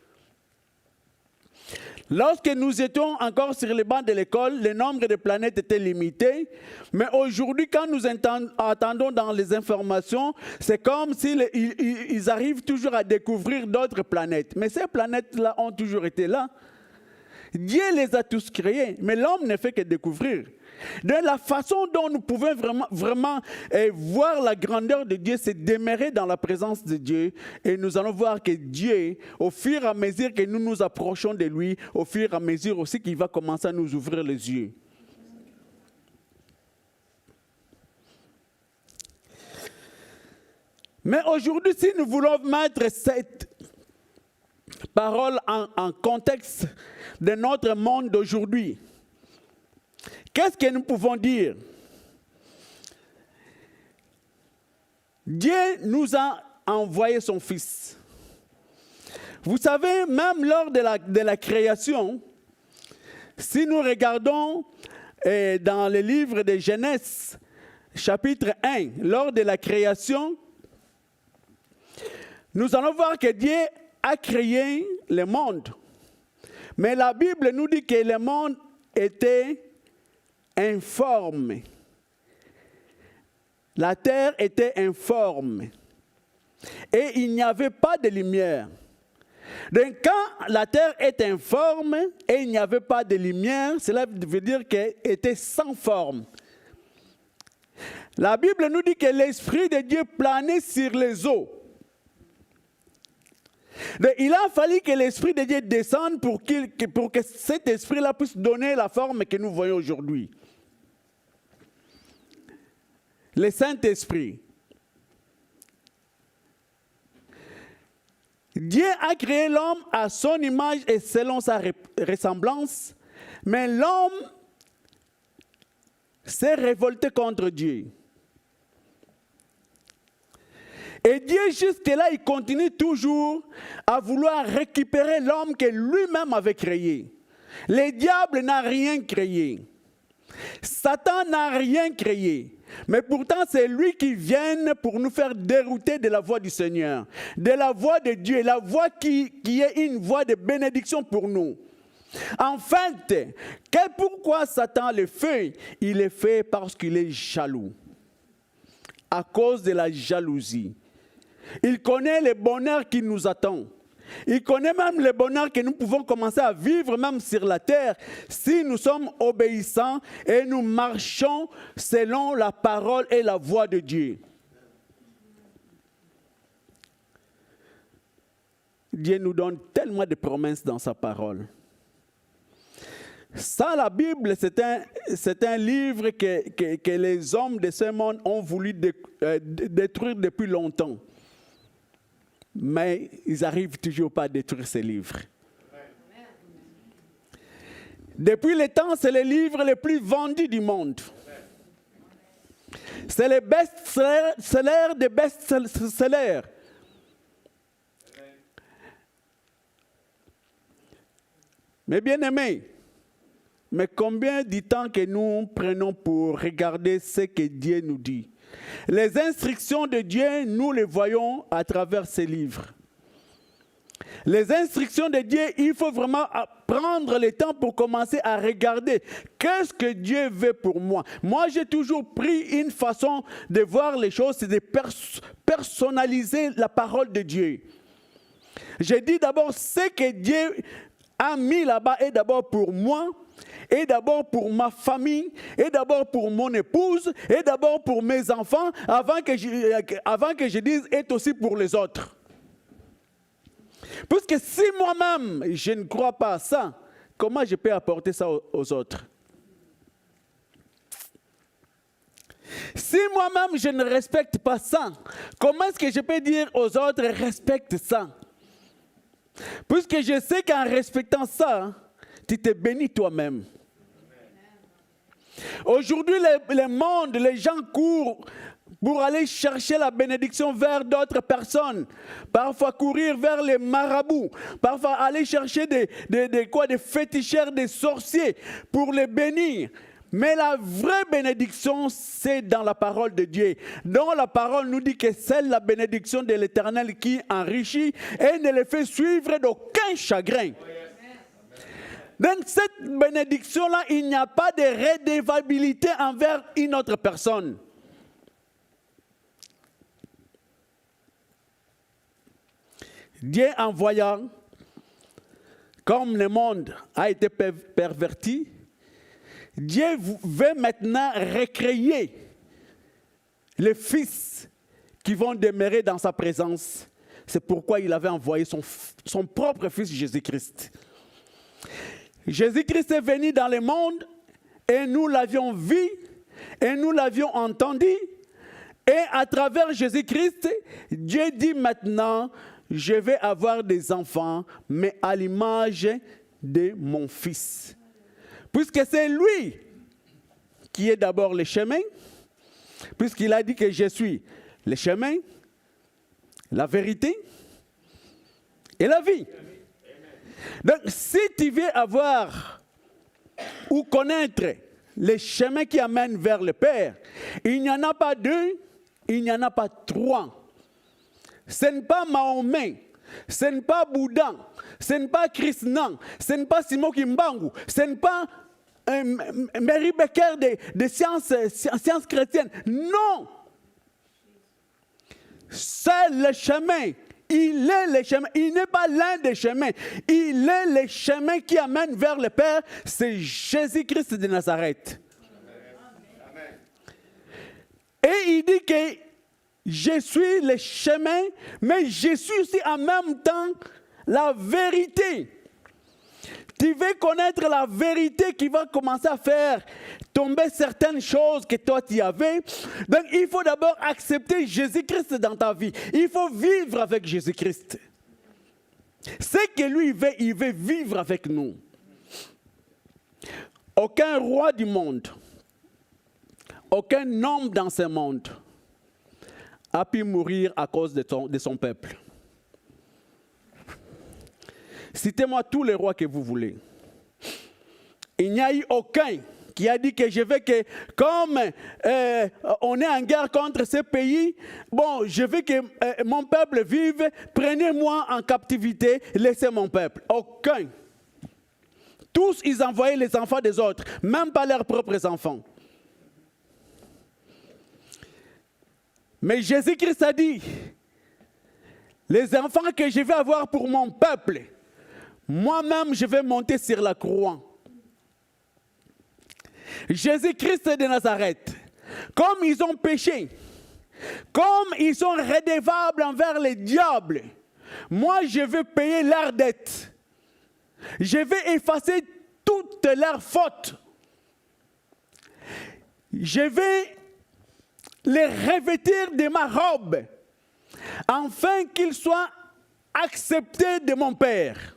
Lorsque nous étions encore sur les bancs de l'école, le nombre de planètes était limité. Mais aujourd'hui, quand nous attendons dans les informations, c'est comme s'ils arrivent toujours à découvrir d'autres planètes. Mais ces planètes-là ont toujours été là. Dieu les a tous créés, mais l'homme ne fait que découvrir. De la façon dont nous pouvons vraiment voir la grandeur de Dieu, c'est demeurer dans la présence de Dieu. Et nous allons voir que Dieu, au fur et à mesure que nous nous approchons de lui, au fur et à mesure aussi qu'il va commencer à nous ouvrir les yeux. Mais aujourd'hui, si nous voulons mettre cette parole en contexte de notre monde d'aujourd'hui, qu'est-ce que nous pouvons dire? Dieu nous a envoyé son Fils. Vous savez, même lors de la création, si nous regardons dans le livre de Genèse, chapitre 1, lors de la création, nous allons voir que Dieu a créé le monde. Mais la Bible nous dit que le monde était informe. La terre était informe. Et il n'y avait pas de lumière. Donc quand la terre est informe et il n'y avait pas de lumière, cela veut dire qu'elle était sans forme. La Bible nous dit que l'Esprit de Dieu planait sur les eaux. Donc, il a fallu que l'Esprit de Dieu descende pour que cet Esprit-là puisse donner la forme que nous voyons aujourd'hui. Le Saint-Esprit. Dieu a créé l'homme à son image et selon sa ressemblance, mais l'homme, s'est révolté contre Dieu. Et Dieu, jusque-là, il continue toujours à vouloir récupérer l'homme que lui-même avait créé. Le diable n'a rien créé. Satan n'a rien créé. Mais pourtant, c'est lui qui vient pour nous faire dérouter de la voie du Seigneur, de la voie de Dieu, la voie qui est une voie de bénédiction pour nous. En fait, pourquoi Satan le fait? Il le fait parce qu'il est jaloux. À cause de la jalousie. Il connaît le bonheur qui nous attend. Il connaît même le bonheur que nous pouvons commencer à vivre même sur la terre si nous sommes obéissants et nous marchons selon la parole et la voie de Dieu. Dieu nous donne tellement de promesses dans sa parole. Ça, la Bible, c'est un livre que les hommes de ce monde ont voulu détruire depuis longtemps. Mais ils n'arrivent toujours pas à détruire ces livres. Depuis le temps, c'est le livre le plus vendu du monde. C'est le best-seller des best-sellers. Mais bien aimés, mais combien de temps que nous prenons pour regarder ce que Dieu nous dit? Les instructions de Dieu, nous les voyons à travers ces livres. Les instructions de Dieu, il faut vraiment prendre le temps pour commencer à regarder qu'est-ce que Dieu veut pour moi. Moi, j'ai toujours pris une façon de voir les choses, c'est de personnaliser la parole de Dieu. J'ai dit d'abord, ce que Dieu a mis là-bas est d'abord pour moi, et d'abord pour ma famille, et d'abord pour mon épouse, et d'abord pour mes enfants, avant que je dise est aussi pour les autres. Parce que si moi-même je ne crois pas à ça, comment je peux apporter ça aux autres? Si moi-même je ne respecte pas ça, comment est-ce que je peux dire aux autres respecte ça? Puisque je sais qu'en respectant ça, tu te bénis toi-même. Aujourd'hui, le monde, les gens courent pour aller chercher la bénédiction vers d'autres personnes. Parfois courir vers les marabouts. Parfois aller chercher des féticheurs, des sorciers pour les bénir. Mais la vraie bénédiction, c'est dans la parole de Dieu. Dont la parole nous dit que c'est la bénédiction de l'Éternel qui enrichit et ne les fait suivre d'aucun chagrin. Dans cette bénédiction-là, il n'y a pas de redevabilité envers une autre personne. Dieu envoya, comme le monde a été perverti, Dieu veut maintenant recréer les fils qui vont demeurer dans sa présence. C'est pourquoi il avait envoyé son propre fils Jésus-Christ. Jésus-Christ est venu dans le monde et nous l'avions vu et nous l'avions entendu. Et à travers Jésus-Christ, Dieu dit maintenant, je vais avoir des enfants, mais à l'image de mon fils. Puisque c'est lui qui est d'abord le chemin, puisqu'il a dit que je suis le chemin, la vérité et la vie. Donc, si tu veux avoir ou connaître les chemins qui amènent vers le Père, il n'y en a pas deux, il n'y en a pas trois. Ce n'est pas Mahomet, ce n'est pas Bouddha, ce n'est pas Krishna, ce n'est pas Simon Kimbangu, ce n'est pas Mary Becker des sciences chrétiennes. Non! C'est le chemin. Il est le chemin. Il n'est pas l'un des chemins. Il est le chemin qui amène vers le Père. C'est Jésus-Christ de Nazareth. Amen. Et il dit que je suis le chemin, mais je suis aussi en même temps la vérité. Tu veux connaître la vérité qui va commencer à faire tomber certaines choses que toi tu avais. Donc il faut d'abord accepter Jésus-Christ dans ta vie. Il faut vivre avec Jésus-Christ. C'est que lui il veut vivre avec nous. Aucun roi du monde aucun homme dans ce monde a pu mourir à cause de son peuple. Citez-moi tous les rois que vous voulez. Il n'y a eu aucun qui a dit que je veux que, comme on est en guerre contre ce pays, bon, je veux que mon peuple vive, prenez-moi en captivité, laissez mon peuple. Aucun. Tous, ils envoyaient les enfants des autres, même pas leurs propres enfants. Mais Jésus-Christ a dit, les enfants que je vais avoir pour mon peuple, moi-même je vais monter sur la croix. Jésus-Christ de Nazareth, comme ils ont péché, comme ils sont redevables envers les diables, moi je vais payer leurs dettes. Je vais effacer toutes leurs fautes. Je vais les revêtir de ma robe, afin qu'ils soient acceptés de mon Père.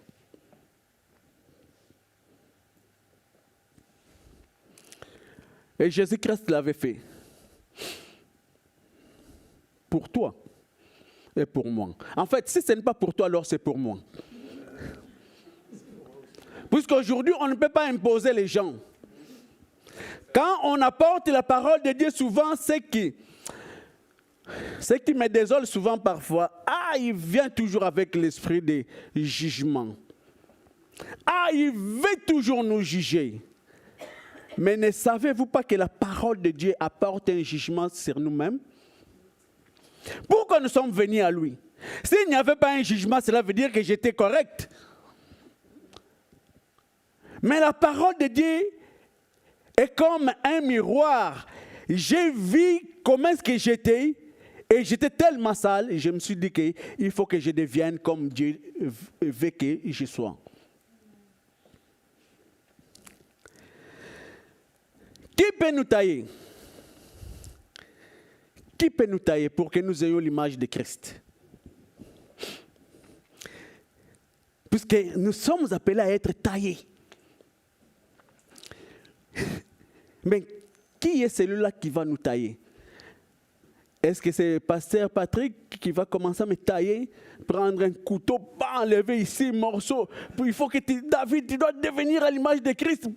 Et Jésus-Christ l'avait fait. Pour toi et pour moi. En fait, si ce n'est pas pour toi, alors c'est pour moi. Puisqu'aujourd'hui, on ne peut pas imposer les gens. Quand on apporte la parole de Dieu, souvent, ce qui me désole souvent parfois, il vient toujours avec l'esprit de jugement. Il veut toujours nous juger. Mais ne savez-vous pas que la parole de Dieu apporte un jugement sur nous-mêmes? Pourquoi nous sommes venus à lui? S'il n'y avait pas un jugement, cela veut dire que j'étais correct. Mais la parole de Dieu est comme un miroir. J'ai vu comment est-ce que j'étais et j'étais tellement sale et je me suis dit qu'il faut que je devienne comme Dieu veut que je sois. Qui peut nous tailler? Qui peut nous tailler pour que nous ayons l'image de Christ? Puisque nous sommes appelés à être taillés. Mais qui est celui-là qui va nous tailler? Est-ce que c'est pasteur Patrick qui va commencer à me tailler, prendre un couteau, enlever ici un morceau, puis il faut que David, tu dois devenir à l'image de Christ.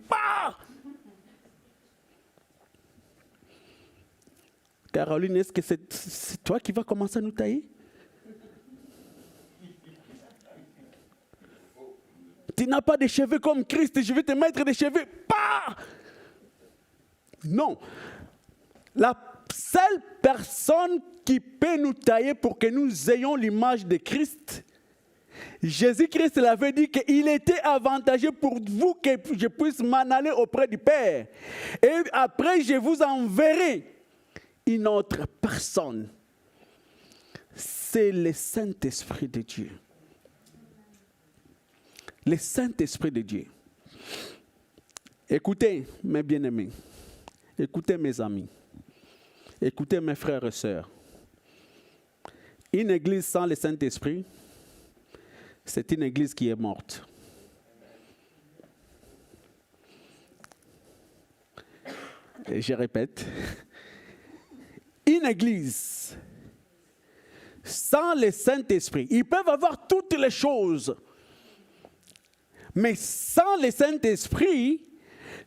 Caroline, est-ce que c'est toi qui vas commencer à nous tailler? Tu n'as pas de cheveux comme Christ, je vais te mettre des cheveux. Non. La seule personne qui peut nous tailler pour que nous ayons l'image de Christ, Jésus-Christ l'avait dit qu'il était avantageux pour vous que je puisse m'en aller auprès du Père. Et après, je vous enverrai une autre personne. C'est le Saint-Esprit de Dieu. Le Saint-Esprit de Dieu. Écoutez, mes bien-aimés. Écoutez, mes amis. Écoutez, mes frères et sœurs. Une église sans le Saint-Esprit, c'est une église qui est morte. Et je répète. Une église sans le Saint-Esprit, ils peuvent avoir toutes les choses, mais sans le Saint-Esprit,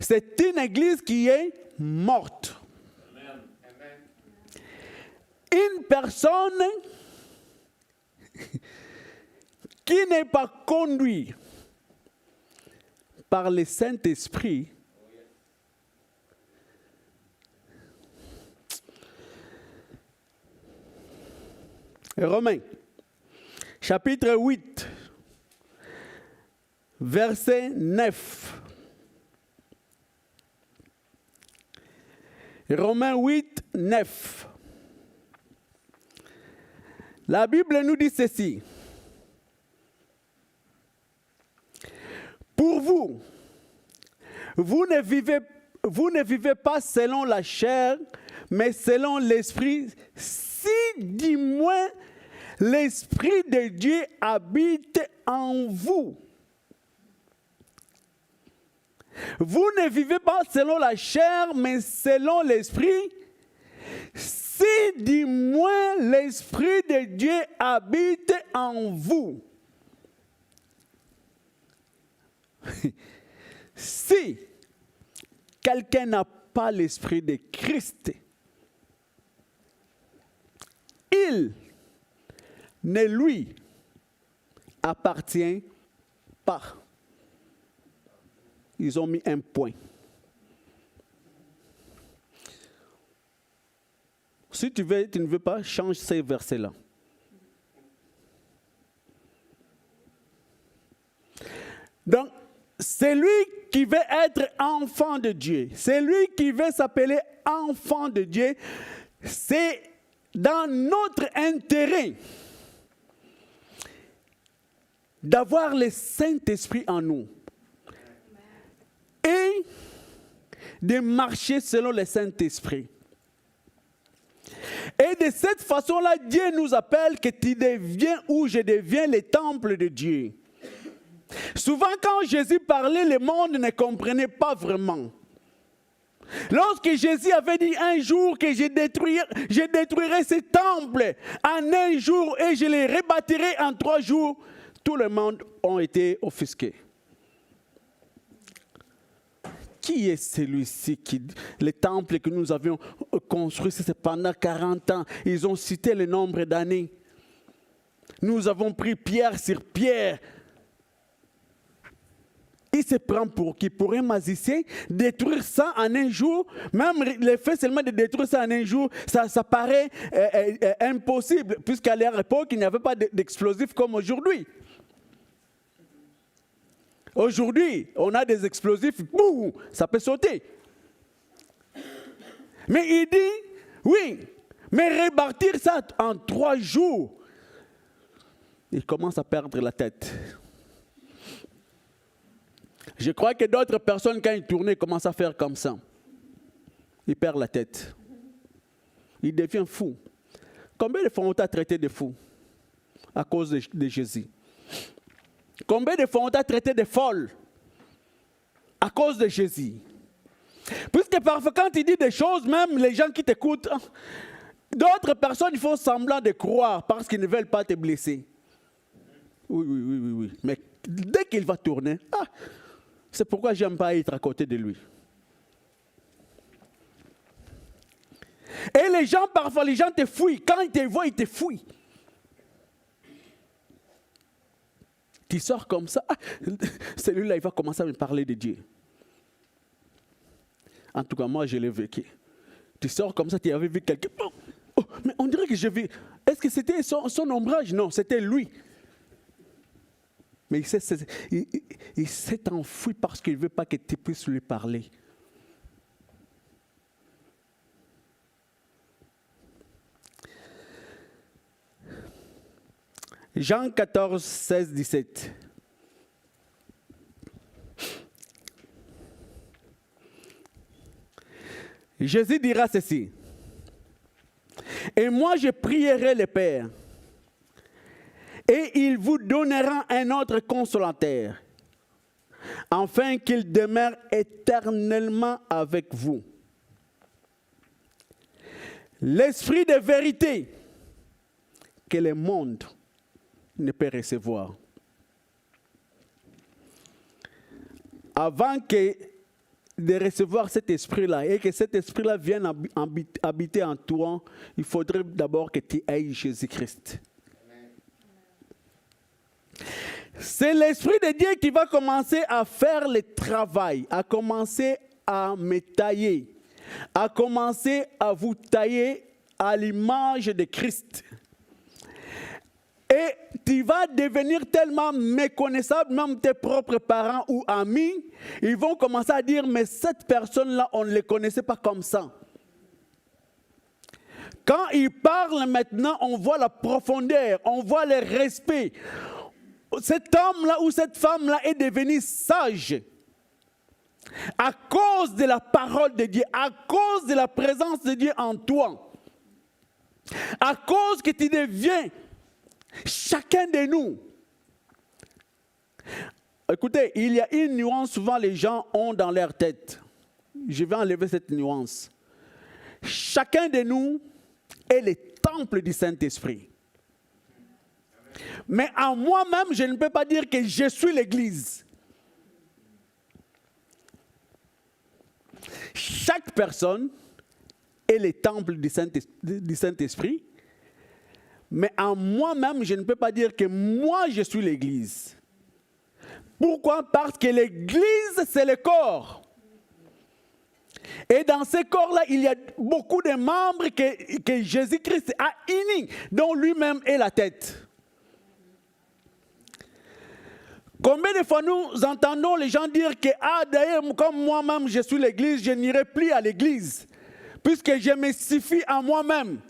c'est une église qui est morte. Amen. Une personne qui n'est pas conduite par le Saint-Esprit, Romains, chapitre 8, verset 9. Romains 8, 9. La Bible nous dit ceci. Pour vous, vous ne vivez pas selon la chair, mais selon l'esprit, si du moins l'Esprit de Dieu habite en vous. Vous ne vivez pas selon la chair, mais selon l'Esprit, si du moins l'Esprit de Dieu habite en vous. Si quelqu'un n'a pas l'Esprit de Christ, il ne lui appartient pas. Ils ont mis un point. Si tu ne veux pas, change ces versets-là. Donc, c'est lui qui veut être enfant de Dieu. C'est lui qui veut s'appeler enfant de Dieu. C'est dans notre intérêt d'avoir le Saint-Esprit en nous et de marcher selon le Saint-Esprit. Et de cette façon-là, Dieu nous appelle que tu deviens ou je deviens le temple de Dieu. Souvent, quand Jésus parlait, le monde ne comprenait pas vraiment. Lorsque Jésus avait dit un jour que je détruirai ce temple en un jour et je le rebâtirai en 3 jours, tout le monde a été offusqué. Qui est celui-ci le temple que nous avions construit, c'est pendant 40 ans. Ils ont cité le nombre d'années. Nous avons pris pierre sur pierre. Il se prend pour qui? Pour un magicien? Détruire ça en un jour? Même le fait seulement de détruire ça en un jour, ça paraît impossible, puisqu'à leur époque, il n'y avait pas d'explosifs comme aujourd'hui. Aujourd'hui, on a des explosifs, boum, ça peut sauter. Mais il dit, oui, mais rebâtir ça en 3 jours, il commence à perdre la tête. Je crois que d'autres personnes, quand ils tournaient, commencent à faire comme ça. Ils perdent la tête. Ils deviennent fous. Combien de fois on t'a traité de fou à cause de Jésus? Combien de fois on t'a traité de folle à cause de Jésus? Puisque parfois quand tu dis des choses, même les gens qui t'écoutent, d'autres personnes ils font semblant de croire parce qu'ils ne veulent pas te blesser. Oui. Mais dès qu'il va tourner, c'est pourquoi j'aime pas être à côté de lui. Et les gens, parfois, les gens te fouillent. Quand ils te voient, ils te fouillent. Tu sors comme ça, celui-là, il va commencer à me parler de Dieu. En tout cas, moi, je l'ai vécu. Tu sors comme ça, tu avais vu quelqu'un. Oh, mais on dirait que je vis. Est-ce que c'était son ombrage? Non, c'était lui. Mais il s'est enfui parce qu'il ne veut pas que tu puisses lui parler. Jean 14, 16, 17. Jésus dira ceci. Et moi je prierai le Père, et il vous donnera un autre consolateur, afin qu'il demeure éternellement avec vous. L'esprit de vérité que le monde ne peut recevoir. Avant de recevoir cet esprit-là et que cet esprit-là vienne habiter en toi, il faudrait d'abord que tu aies Jésus-Christ. C'est l'Esprit de Dieu qui va commencer à faire le travail, à commencer à me tailler, à commencer à vous tailler à l'image de Christ. Et tu vas devenir tellement méconnaissable, même tes propres parents ou amis, ils vont commencer à dire, mais cette personne-là, on ne le connaissait pas comme ça. Quand ils parlent maintenant, on voit la profondeur, on voit le respect. Cet homme-là ou cette femme-là est devenu sage à cause de la parole de Dieu, à cause de la présence de Dieu en toi, à cause que tu deviens chacun de nous. Écoutez, il y a une nuance souvent les gens ont dans leur tête. Je vais enlever cette nuance. chacun de nous est le temple du Saint-Esprit. Mais en moi-même, je ne peux pas dire que je suis l'Église. Chaque personne est le temple du Saint-Esprit. Mais en moi-même, je ne peux pas dire que moi, je suis l'Église. Pourquoi? Parce que l'Église, c'est le corps. Et dans ce corps-là, il y a beaucoup de membres que Jésus-Christ a unis, dont lui-même est la tête. Combien de fois nous entendons les gens dire que, d'ailleurs, comme moi-même je suis l'Église, je n'irai plus à l'Église, puisque je me suffis à moi-même.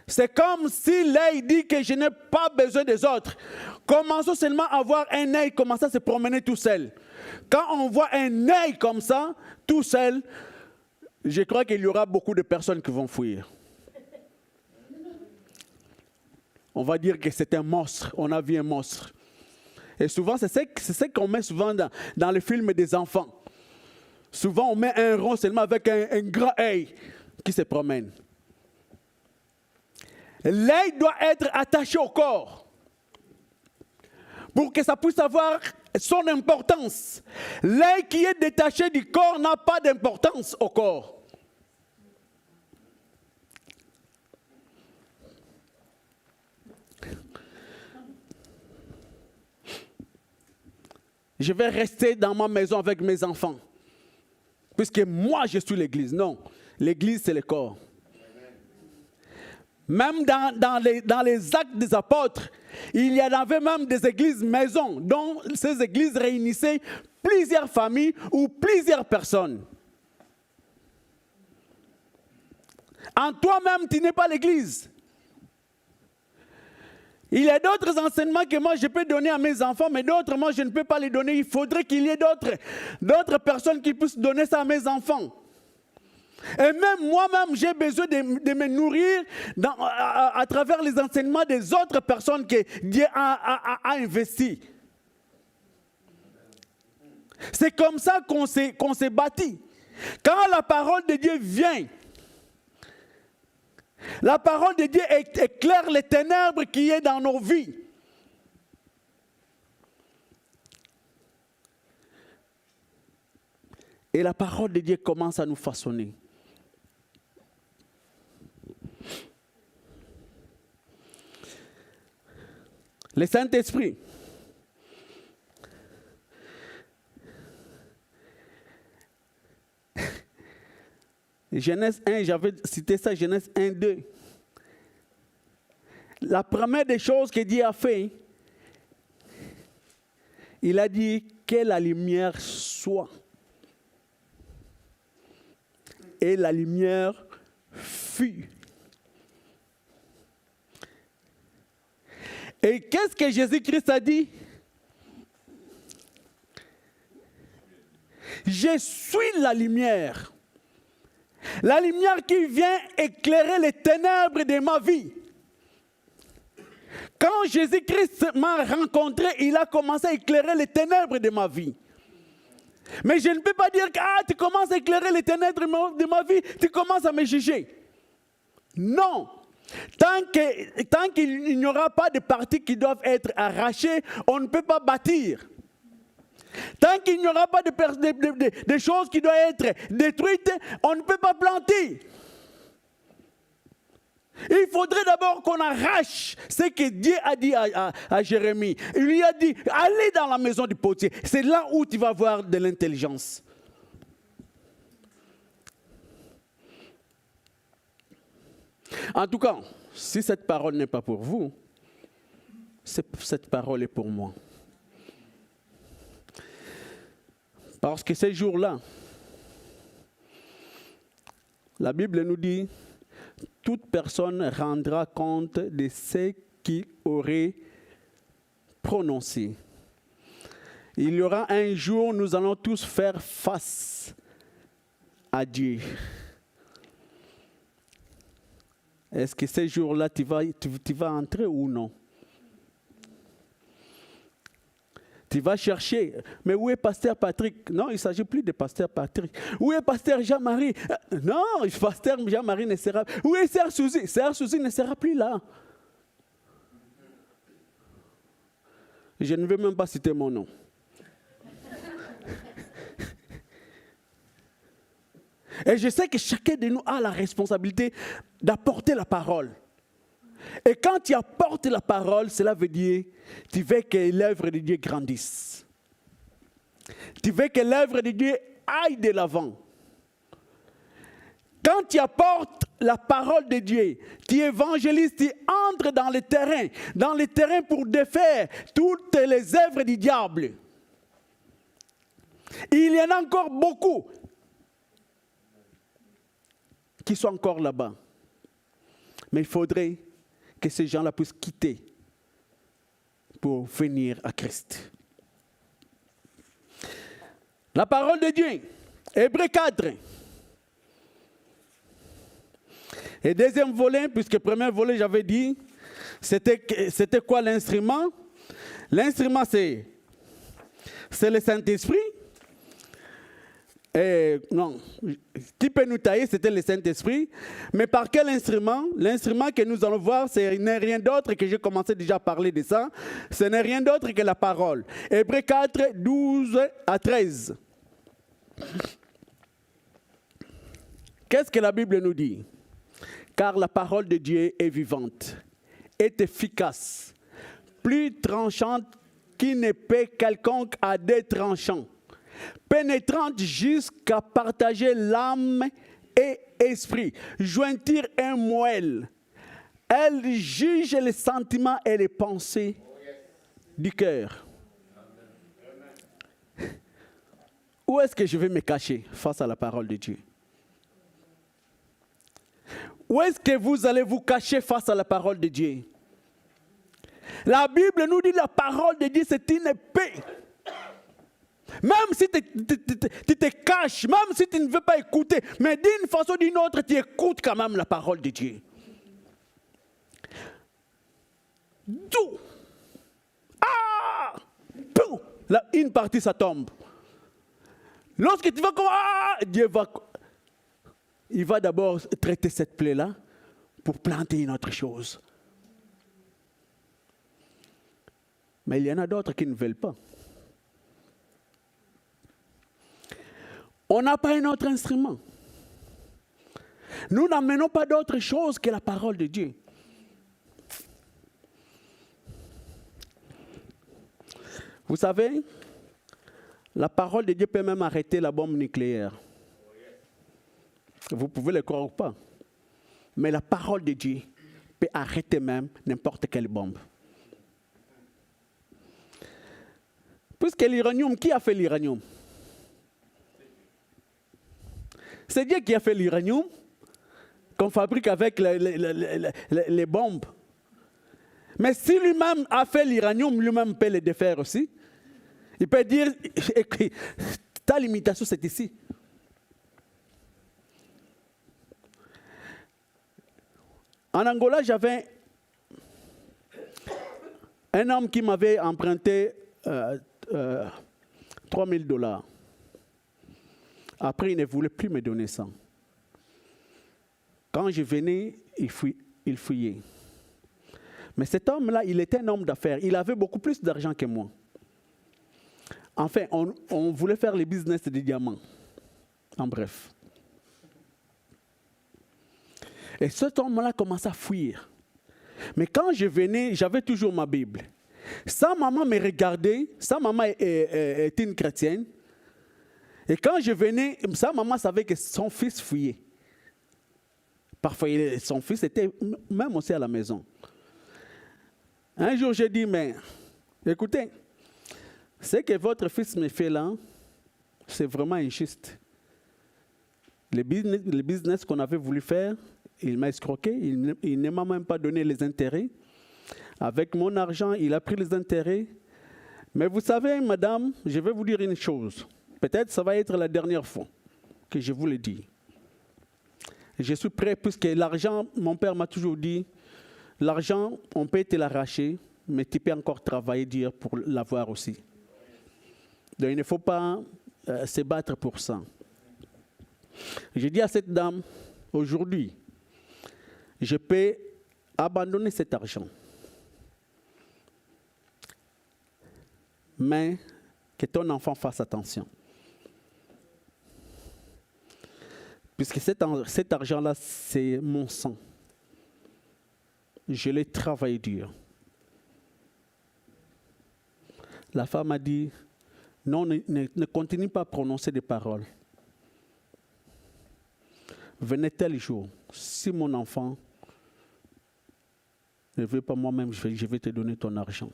C'est comme si l'œil dit que je n'ai pas besoin des autres. Commençons seulement à voir un œil commencer à se promener tout seul. Quand on voit un œil comme ça, tout seul, je crois qu'il y aura beaucoup de personnes qui vont fuir. On va dire que c'est un monstre, on a vu un monstre. Et souvent, c'est ce qu'on met souvent dans les films des enfants. Souvent, on met un rond seulement avec un grand œil qui se promène. L'œil doit être attaché au corps pour que ça puisse avoir son importance. L'œil qui est détaché du corps n'a pas d'importance au corps. Je vais rester dans ma maison avec mes enfants, puisque moi je suis l'Église. Non, l'Église c'est le corps. Même dans les actes des apôtres, il y avait même des églises maisons, dont ces églises réunissaient plusieurs familles ou plusieurs personnes. En toi-même, tu n'es pas l'église. Il y a d'autres enseignements que moi je peux donner à mes enfants, mais d'autres, moi je ne peux pas les donner. Il faudrait qu'il y ait d'autres personnes qui puissent donner ça à mes enfants. Et même moi-même, j'ai besoin de me nourrir à travers les enseignements des autres personnes que Dieu a investi. C'est comme ça qu'on s'est bâti. Quand la parole de Dieu vient, la parole de Dieu éclaire les ténèbres qui est dans nos vies. Et la parole de Dieu commence à nous façonner. Le Saint-Esprit. Genèse 1, j'avais cité ça, Genèse 1, 2. La première des choses que Dieu a fait, il a dit que la lumière soit. Et la lumière fut. Et qu'est-ce que Jésus-Christ a dit? Je suis la lumière. La lumière qui vient éclairer les ténèbres de ma vie. Quand Jésus-Christ m'a rencontré, il a commencé à éclairer les ténèbres de ma vie. Mais je ne peux pas dire que tu commences à éclairer les ténèbres de ma vie, tu commences à me juger. Non. Tant qu'il n'y aura pas de parties qui doivent être arrachées, on ne peut pas bâtir. Tant qu'il n'y aura pas de choses qui doivent être détruites, on ne peut pas planter. Il faudrait d'abord qu'on arrache ce que Dieu a dit à Jérémie. Il lui a dit, allez dans la maison du potier. C'est là où tu vas avoir de l'intelligence. En tout cas, si cette parole n'est pas pour vous, cette parole est pour moi. Parce que ces jours-là, la Bible nous dit, toute personne rendra compte de ce qu'il aurait prononcé. Il y aura un jour, nous allons tous faire face à Dieu. Est-ce que ces jours-là, tu vas entrer ou non? Tu vas chercher. Mais où est pasteur Patrick? Non, il ne s'agit plus de pasteur Patrick. Où est pasteur Jean-Marie? Non, pasteur Jean-Marie ne sera plus. Où est sœur Suzy? Sœur Suzy ne sera plus là. Je ne vais même pas citer mon nom. Et je sais que chacun de nous a la responsabilité d'apporter la parole. Et quand tu apportes la parole, cela veut dire tu veux que l'œuvre de Dieu grandisse. Tu veux que l'œuvre de Dieu aille de l'avant. Quand tu apportes la parole de Dieu, tu évangélises, tu entres dans le terrain pour défaire toutes les œuvres du diable. Il y en a encore beaucoup qui sont encore là-bas. Mais il faudrait que ces gens-là puissent quitter pour venir à Christ. La parole de Dieu, Hébreux 4. Et deuxième volet, puisque le premier volet, j'avais dit, c'était quoi l'instrument? L'instrument, c'est le Saint-Esprit. Non, qui peut nous tailler, c'était le Saint-Esprit. Mais par quel instrument? L'instrument que nous allons voir, ce n'est rien d'autre que j'ai commencé déjà à parler de ça. Ce n'est rien d'autre que la parole. Hébreux 4, 12 à 13. Qu'est-ce que la Bible nous dit? Car la parole de Dieu est vivante, est efficace, plus tranchante qu'une épée quelconque à deux tranchants, pénétrante jusqu'à partager l'âme et esprit, jointir un moelle. Elle juge les sentiments et les pensées du cœur. Où est-ce que je vais me cacher face à la parole de Dieu? Où est-ce que vous allez vous cacher face à la parole de Dieu? La Bible nous dit que la parole de Dieu, c'est une épée. Même si tu te caches, même si tu ne veux pas écouter, mais d'une façon ou d'une autre, tu écoutes quand même la parole de Dieu. Tout. Ah! Tout. Là, une partie, ça tombe. Lorsque tu vas comme Dieu va... Il va d'abord traiter cette plaie-là pour planter une autre chose. Mais il y en a d'autres qui ne veulent pas. On n'a pas un autre instrument. Nous n'amenons pas d'autre chose que la parole de Dieu. Vous savez, la parole de Dieu peut même arrêter la bombe nucléaire. Vous pouvez le croire ou pas. Mais la parole de Dieu peut arrêter même n'importe quelle bombe. Puisque l'uranium, qui a fait l'uranium? C'est Dieu qui a fait l'uranium qu'on fabrique avec les bombes. Mais si lui-même a fait l'uranium, lui-même peut le défaire aussi. Il peut dire, ta limitation c'est ici. En Angola, j'avais un homme qui m'avait emprunté $3 000. Après, il ne voulait plus me donner ça. Quand je venais, il fouillait. Mais cet homme-là, il était un homme d'affaires. Il avait beaucoup plus d'argent que moi. Enfin, on voulait faire le business des diamants. En bref. Et cet homme-là commençait à fuir. Mais quand je venais, j'avais toujours ma Bible. Sa maman me regardait. Sa maman était une chrétienne. Et quand je venais, sa maman savait que son fils fuyait. Parfois, son fils était même aussi à la maison. Un jour, j'ai dit, mais écoutez, ce que votre fils me fait là, c'est vraiment injuste. Le business qu'on avait voulu faire, il m'a escroqué, il ne m'a même pas donné les intérêts. Avec mon argent, il a pris les intérêts. Mais vous savez, madame, je vais vous dire une chose. Peut-être que ça va être la dernière fois que je vous le dis. Je suis prêt, puisque l'argent, mon père m'a toujours dit, l'argent, on peut te l'arracher, mais tu peux encore travailler dur pour l'avoir aussi. Donc il ne faut pas se battre pour ça. Je dis à cette dame, aujourd'hui, je peux abandonner cet argent. Mais que ton enfant fasse attention. Puisque cet argent-là, c'est mon sang. Je l'ai travaillé dur. La femme a dit, non, ne continue pas à prononcer des paroles. Venez tel jour, si mon enfant ne veut pas moi-même, je vais te donner ton argent.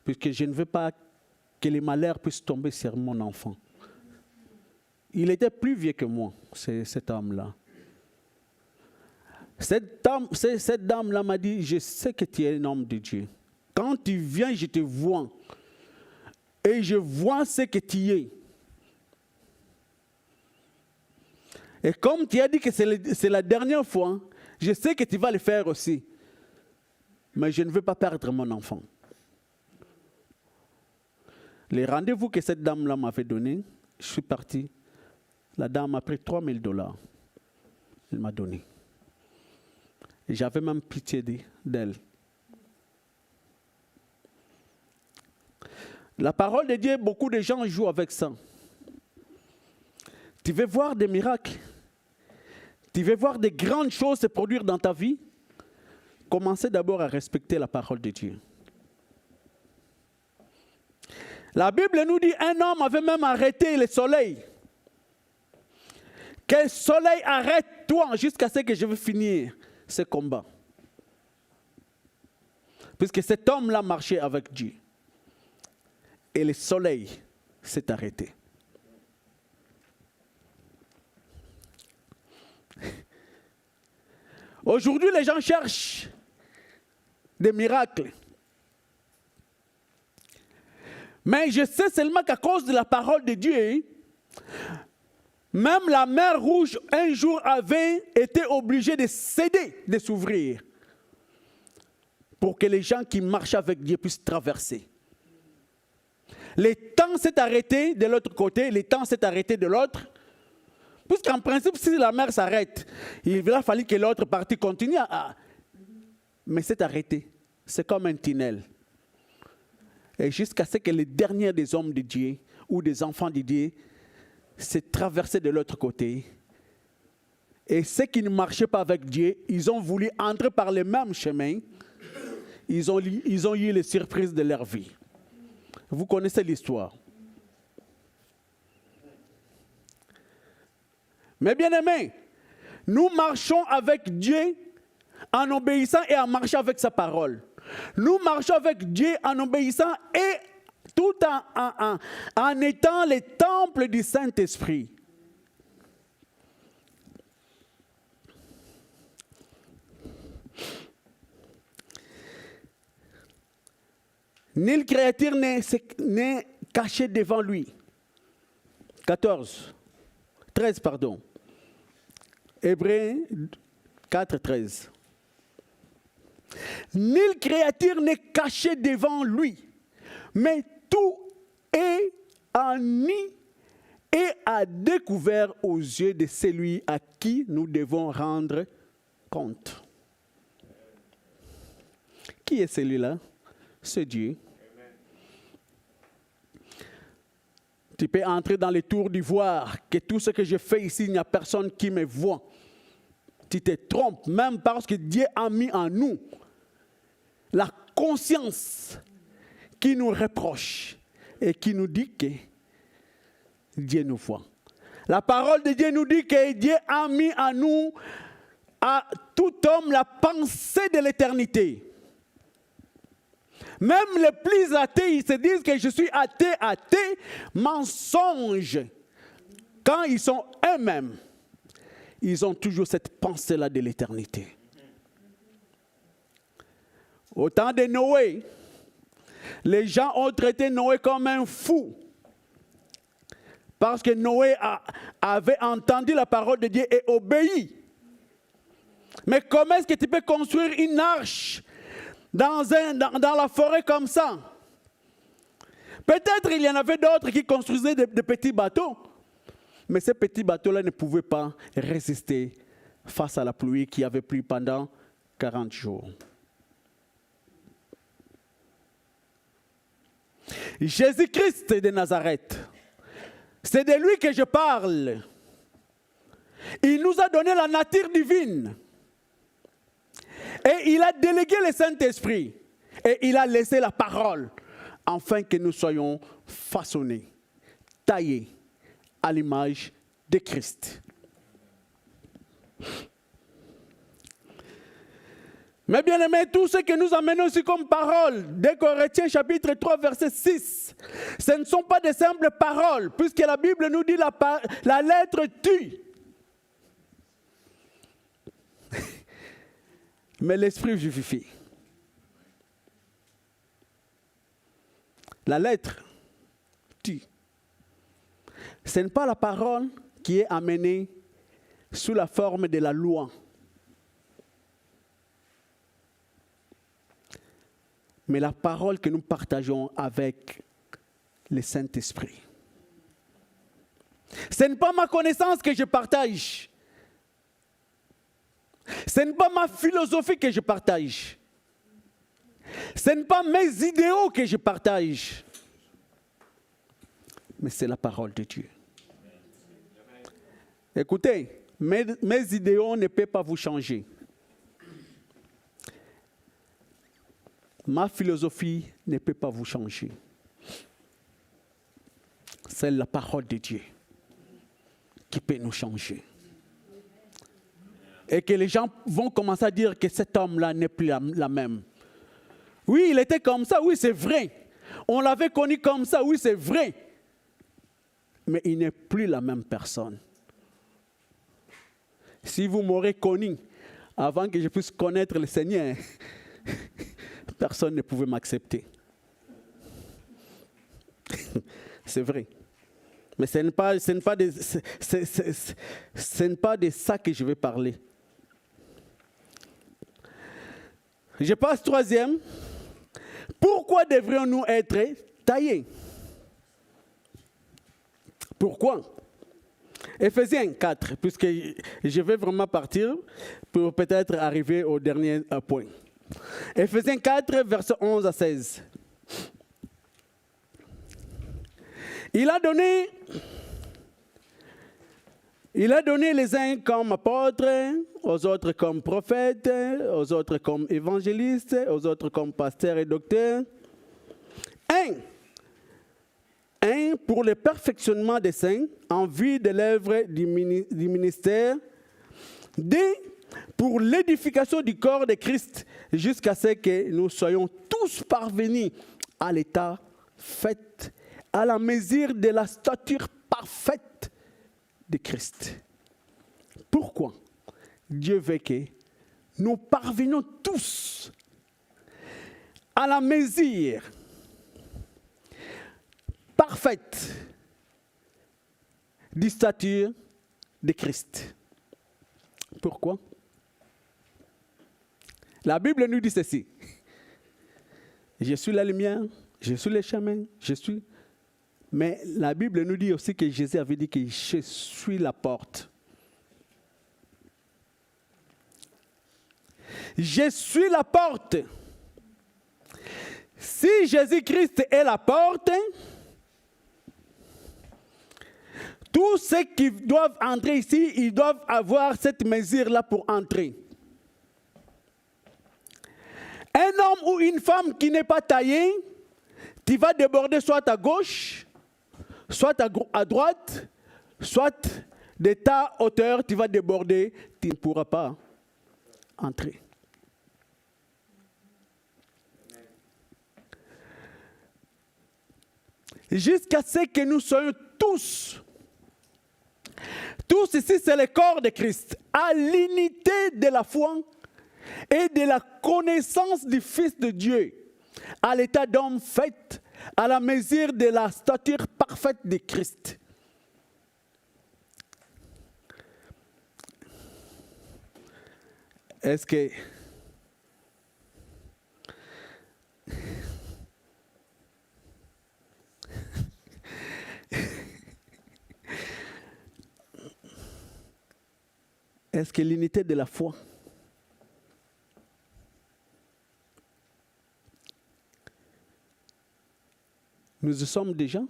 Puisque je ne veux pas que les malheurs puissent tomber sur mon enfant. Il était plus vieux que moi, cet homme-là. Cette dame-là m'a dit, je sais que tu es un homme de Dieu. Quand tu viens, je te vois. Et je vois ce que tu es. Et comme tu as dit que c'est la dernière fois, je sais que tu vas le faire aussi. Mais je ne veux pas perdre mon enfant. Les rendez-vous que cette dame-là m'avait donné, je suis parti. La dame m'a pris $3,000. Elle m'a donné. Et j'avais même pitié d'elle. La parole de Dieu, beaucoup de gens jouent avec ça. Tu veux voir des miracles? Tu veux voir des grandes choses se produire dans ta vie? Commencez d'abord à respecter la parole de Dieu. La Bible nous dit un homme avait même arrêté le soleil. Que le soleil arrête-toi jusqu'à ce que je vais finir ce combat. Puisque cet homme-là marchait avec Dieu. Et le soleil s'est arrêté. Aujourd'hui, les gens cherchent des miracles. Mais je sais seulement qu'à cause de la parole de Dieu, même la mer Rouge, un jour, avait été obligée de céder, de s'ouvrir, pour que les gens qui marchent avec Dieu puissent traverser. Le temps s'est arrêté de l'autre côté, le temps s'est arrêté de l'autre. Puisqu'en principe, si la mer s'arrête, il va falloir que l'autre partie continue Mais c'est arrêté. C'est comme un tunnel. Et jusqu'à ce que les derniers des hommes de Dieu ou des enfants de Dieu s'est traversé de l'autre côté. Et ceux qui ne marchaient pas avec Dieu, ils ont voulu entrer par le même chemin. Ils ont eu les surprises de leur vie. Vous connaissez l'histoire. Mais bien aimés, nous marchons avec Dieu en obéissant et en marchant avec sa parole. Nous marchons avec Dieu en obéissant et tout en étant les temples du Saint-Esprit. Nulle créature n'est cachée devant lui. 13, pardon. Hébreux 4, 13. Nulle créature n'est cachée devant lui, mais tout est en nu et à découvert aux yeux de celui à qui nous devons rendre compte. Qui est celui-là? C'est Dieu. Tu peux entrer dans les tours d'ivoire, que tout ce que je fais ici, il n'y a personne qui me voit. Tu te trompes, même parce que Dieu a mis en nous la conscience qui nous reproche et qui nous dit que Dieu nous voit. La parole de Dieu nous dit que Dieu a mis en nous, à tout homme, la pensée de l'éternité. Même les plus athées, ils se disent que je suis athée, mensonge. Quand ils sont eux-mêmes, ils ont toujours cette pensée-là de l'éternité. Au temps de Noé, les gens ont traité Noé comme un fou. Parce que Noé avait entendu la parole de Dieu et obéi. Mais comment est-ce que tu peux construire une arche dans la forêt comme ça? Peut-être il y en avait d'autres qui construisaient de petits bateaux. Mais ces petits bateaux-là ne pouvaient pas résister face à la pluie qui avait plu pendant 40 jours. Jésus-Christ de Nazareth, c'est de lui que je parle. Il nous a donné la nature divine. Et il a délégué le Saint-Esprit. Et il a laissé la parole afin que nous soyons façonnés, taillés à l'image de Christ. Mais bien aimés, tout ce que nous amenons ici comme parole, dès Corinthiens chapitre 3, verset 6, ce ne sont pas de simples paroles, puisque la Bible nous dit la lettre tue. Mais l'esprit vivifie. La lettre tue. Ce n'est pas la parole qui est amenée sous la forme de la loi. Mais la parole que nous partageons avec le Saint-Esprit. Ce n'est pas ma connaissance que je partage. Ce n'est pas ma philosophie que je partage. Ce n'est pas mes idéaux que je partage. Mais c'est la parole de Dieu. Écoutez, mes idéaux ne peuvent pas vous changer. Ma philosophie ne peut pas vous changer. C'est la parole de Dieu qui peut nous changer. Et que les gens vont commencer à dire que cet homme-là n'est plus la même. Oui, il était comme ça, oui, c'est vrai. On l'avait connu comme ça, oui, c'est vrai. Mais il n'est plus la même personne. Si vous m'aurez connu avant que je puisse connaître le Seigneur, personne ne pouvait m'accepter. C'est vrai. Mais ce n'est pas de ça que je vais parler. Je passe troisième. Pourquoi devrions-nous être taillés? Pourquoi? Éphésiens 4, puisque je vais vraiment partir pour peut-être arriver au dernier point. Éphésiens 4, versets 11 à 16. Il a donné les uns comme apôtres, aux autres comme prophètes, aux autres comme évangélistes, aux autres comme pasteurs et docteurs. Un pour le perfectionnement des saints, en vue de l'œuvre du ministère. 2 pour l'édification du corps de Christ, jusqu'à ce que nous soyons tous parvenus à l'état fait, à la mesure de la stature parfaite de Christ. Pourquoi Dieu veut que nous parvenions tous à la mesure parfaite de stature de Christ. Pourquoi? La Bible nous dit ceci. Je suis la lumière, je suis le chemin, je suis... Mais la Bible nous dit aussi que Jésus avait dit que je suis la porte. Je suis la porte. Si Jésus-Christ est la porte, tous ceux qui doivent entrer ici, ils doivent avoir cette mesure-là pour entrer. Un homme ou une femme qui n'est pas taillé, tu vas déborder soit à gauche, soit à droite, soit de ta hauteur, tu vas déborder, tu ne pourras pas entrer. Jusqu'à ce que nous soyons tous ici, c'est le corps de Christ, à l'unité de la foi et de la connaissance du Fils de Dieu, à l'état d'homme fait, à la mesure de la stature parfaite de Christ. Est-ce que Est-ce que l'unité de la foi, nous y sommes déjà?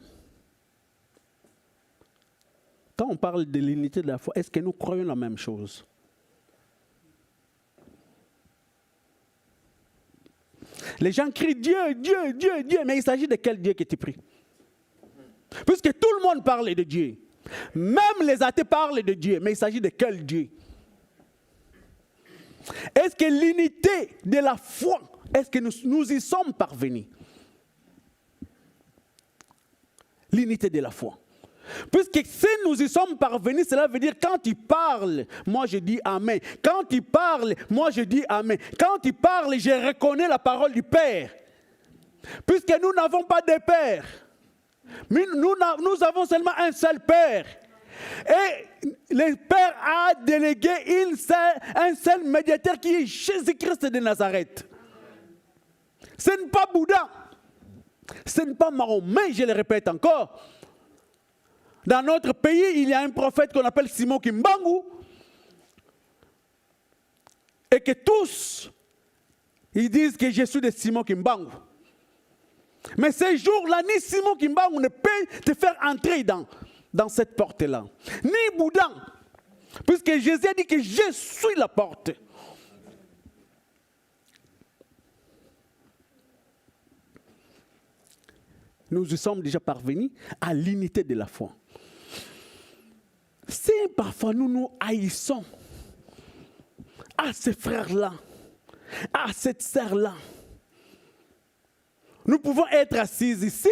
Quand on parle de l'unité de la foi, est-ce que nous croyons la même chose? Les gens crient Dieu, Dieu, Dieu, Dieu, mais il s'agit de quel Dieu que tu pries? Puisque tout le monde parle de Dieu. Même les athées parlent de Dieu, mais il s'agit de quel Dieu? Est-ce que l'unité de la foi, est-ce que nous y sommes parvenus? L'unité de la foi. Puisque si nous y sommes parvenus, cela veut dire quand il parle, moi je dis Amen. Quand il parle, moi je dis Amen. Quand il parle, je reconnais la parole du Père. Puisque nous n'avons pas de Père. Mais nous avons seulement un seul Père. Et le Père a délégué un seul médiateur qui est Jésus-Christ de Nazareth. Ce n'est pas Bouddha. Ce n'est pas Mahomet, je le répète encore. Dans notre pays, il y a un prophète qu'on appelle Simon Kimbangu. Et que tous, ils disent que je suis de Simon Kimbangu. Mais ces jours-là, ni Simon Kimbangu ne peut te faire entrer dans cette porte-là. Ni Bouddha. Puisque Jésus a dit que je suis la porte. Nous y sommes déjà parvenus à l'unité de la foi. Si parfois nous nous haïssons à ces frères-là, à cette sœur-là, nous pouvons être assis ici,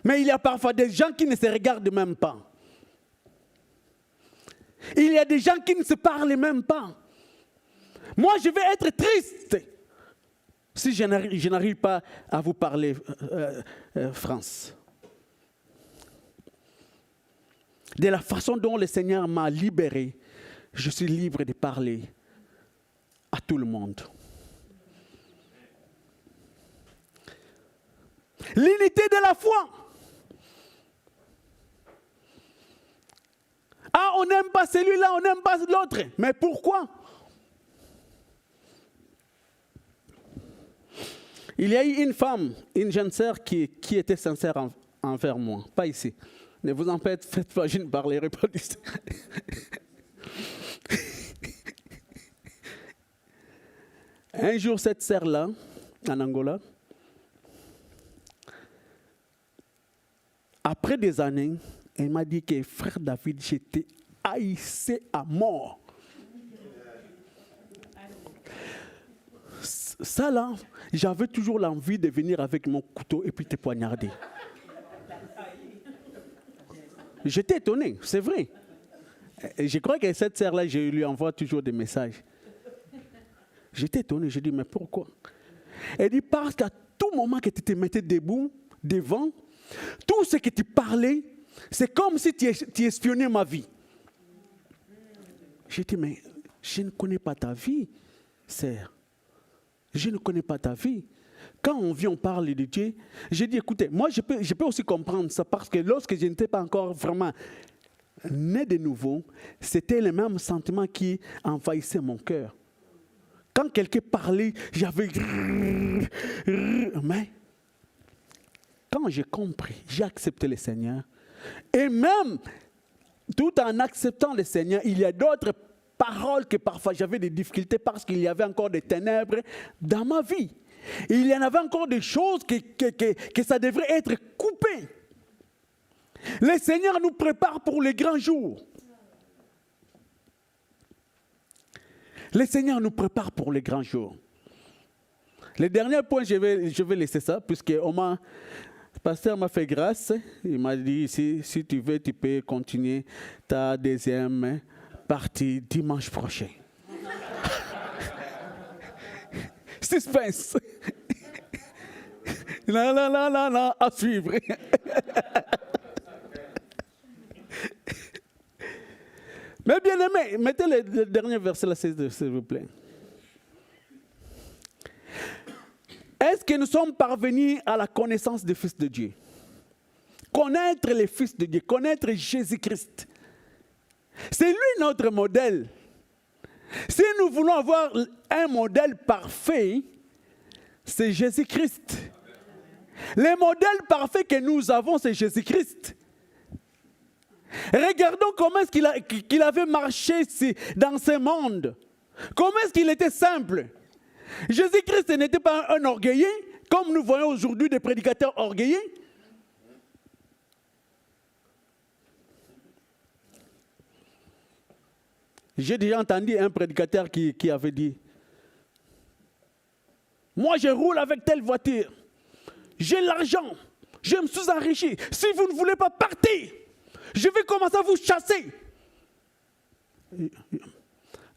mais il y a parfois des gens qui ne se regardent même pas. Il y a des gens qui ne se parlent même pas. Moi, je vais être triste si je n'arrive pas à vous parler, France. De la façon dont le Seigneur m'a libéré, je suis libre de parler à tout le monde. L'unité de la foi. Ah, on n'aime pas celui-là, on n'aime pas l'autre. Mais pourquoi? Il y a eu une femme, une jeune sœur qui était sincère envers moi. Pas ici. Ne vous en faites pas, je ne parlerai pas du tout. Un jour, cette sœur-là, en Angola, après des années, elle m'a dit que frère David, j'étais haïssé à mort. Ça là, j'avais toujours l'envie de venir avec mon couteau et puis te poignarder. J'étais étonné, c'est vrai. Et je crois que cette sœur-là, je lui envoie toujours des messages. J'étais étonné, je dis, mais pourquoi? Elle dit, parce qu'à tout moment que tu te mettais debout, devant, tout ce que tu parlais, c'est comme si tu espionnais ma vie. J'ai dit, mais je ne connais pas ta vie, sœur. Je ne connais pas ta vie. Quand on vient, on parle de Dieu, j'ai dit, écoutez, moi je peux aussi comprendre ça parce que lorsque je n'étais pas encore vraiment né de nouveau, c'était le même sentiment qui envahissait mon cœur. Quand quelqu'un parlait, j'avais... Mais quand j'ai compris, j'ai accepté le Seigneur. Et même, tout en acceptant le Seigneur, il y a d'autres paroles que parfois j'avais des difficultés parce qu'il y avait encore des ténèbres dans ma vie. Il y en avait encore des choses que ça devrait être coupé. Le Seigneur nous prépare pour les grands jours. Le Seigneur nous prépare pour les grands jours. Le dernier point, je vais laisser ça, puisque le pasteur m'a fait grâce. Il m'a dit, si tu veux, tu peux continuer ta deuxième partie dimanche prochain. Suspense. Non, à suivre. Mais bien aimé, mettez le dernier verset là, s'il vous plaît. Est-ce que nous sommes parvenus à la connaissance du Fils de Dieu? Connaître le Fils de Dieu, connaître Jésus-Christ. C'est lui notre modèle. Si nous voulons avoir un modèle parfait, c'est Jésus-Christ. Le modèle parfait que nous avons, c'est Jésus-Christ. Regardons comment est-ce qu'il avait marché dans ce monde. Comment est-ce qu'il était simple. Jésus-Christ n'était pas un orgueilleux, comme nous voyons aujourd'hui des prédicateurs orgueilleux. J'ai déjà entendu un prédicateur qui avait dit, moi je roule avec telle voiture, j'ai l'argent, je me suis enrichi. Si vous ne voulez pas partir, je vais commencer à vous chasser.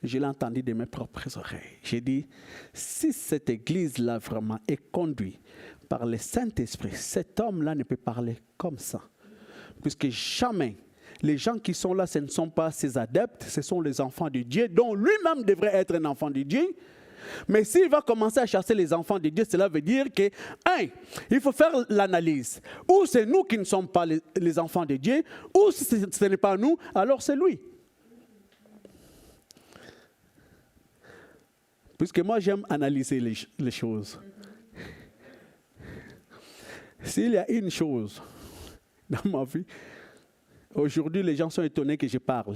Je l'ai entendu de mes propres oreilles. J'ai dit, si cette église-là vraiment est conduite par le Saint-Esprit, cet homme-là ne peut parler comme ça. Puisque jamais, les gens qui sont là, ce ne sont pas ses adeptes, ce sont les enfants de Dieu, dont lui-même devrait être un enfant de Dieu. Mais s'il va commencer à chasser les enfants de Dieu, cela veut dire que, il faut faire l'analyse. Ou c'est nous qui ne sommes pas les enfants de Dieu, ou si ce n'est pas nous, alors c'est lui. Puisque moi, j'aime analyser les choses. S'il y a une chose dans ma vie, aujourd'hui, les gens sont étonnés que je parle.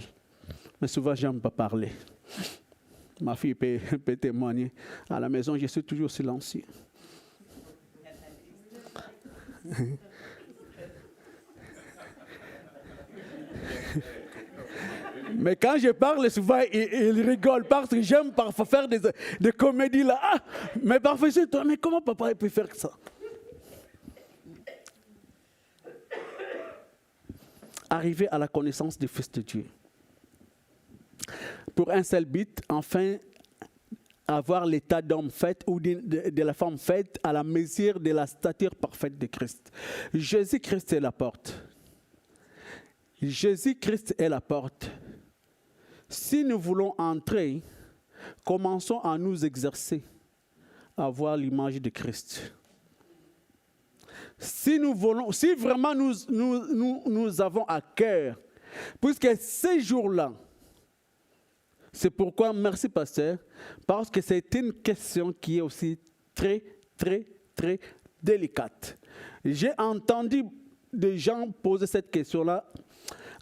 Mais souvent, je n'aime pas parler. Ma fille peut témoigner. À la maison, je suis toujours silencieux. Mais quand je parle, souvent, ils rigolent parce que j'aime parfois faire des comédies là. Ah, mais parfois, je dis, mais comment papa peut faire ça? Arriver à la connaissance du Fils de Dieu. Pour un seul but, enfin, avoir l'état d'homme fait ou de la femme faite à la mesure de la stature parfaite de Christ. Jésus-Christ est la porte. Jésus-Christ est la porte. Si nous voulons entrer, commençons à nous exercer à voir l'image de Christ. Si vraiment nous avons à cœur, puisque ces jours-là, c'est pourquoi, merci pasteur, parce que c'est une question qui est aussi très, très, très délicate. J'ai entendu des gens poser cette question-là.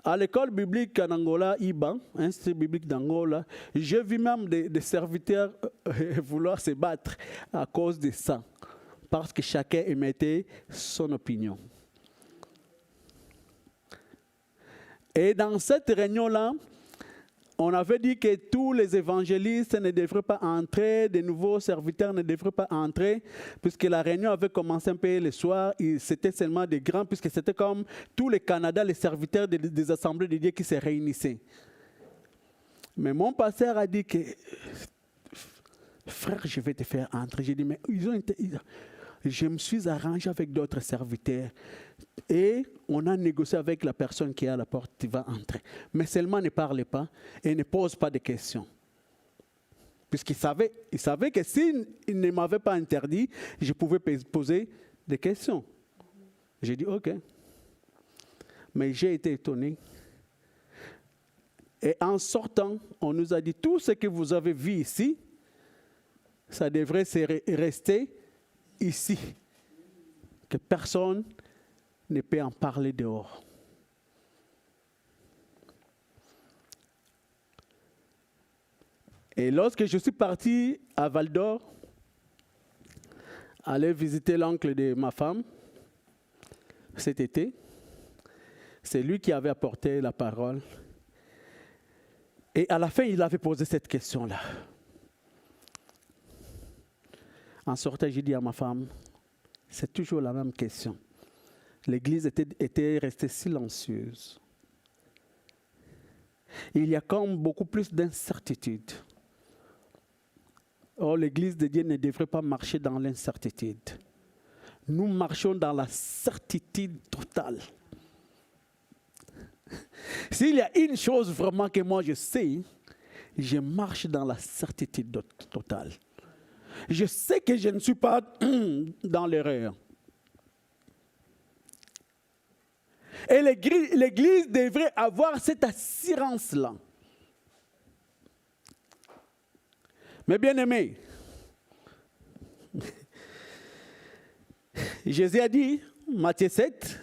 À l'école biblique en Angola, IBA, Institut biblique d'Angola, j'ai vu même des serviteurs vouloir se battre à cause de ça, parce que chacun émettait son opinion. Et dans cette réunion-là, on avait dit que tous les évangélistes ne devraient pas entrer, de nouveaux serviteurs ne devraient pas entrer, puisque la réunion avait commencé un peu le soir, et c'était seulement des grands, puisque c'était comme tous les Canada, les serviteurs des assemblées de Dieu qui se réunissaient. Mais mon pasteur a dit que, frère, je vais te faire entrer. J'ai dit, mais je me suis arrangé avec d'autres serviteurs. Et on a négocié avec la personne qui est à la porte, qui va entrer. Mais seulement ne parle pas et ne pose pas de questions. Puisqu'il savait que s'il ne m'avait pas interdit, je pouvais poser des questions. J'ai dit, OK. Mais j'ai été étonné. Et en sortant, on nous a dit, tout ce que vous avez vu ici, ça devrait rester ici. Que personne ne peut en parler dehors. Et lorsque je suis parti à Val d'Or, aller visiter l'oncle de ma femme, cet été, c'est lui qui avait apporté la parole. Et à la fin, il avait posé cette question-là. En sortant, j'ai dit à ma femme, c'est toujours la même question. L'Église était restée silencieuse. Il y a comme beaucoup plus d'incertitude. Or, l'Église de Dieu ne devrait pas marcher dans l'incertitude. Nous marchons dans la certitude totale. S'il y a une chose vraiment que moi je sais, je marche dans la certitude totale. Je sais que je ne suis pas dans l'erreur. Et l'Église devrait avoir cette assurance-là. Mes bien-aimés, Jésus a dit, Matthieu 7,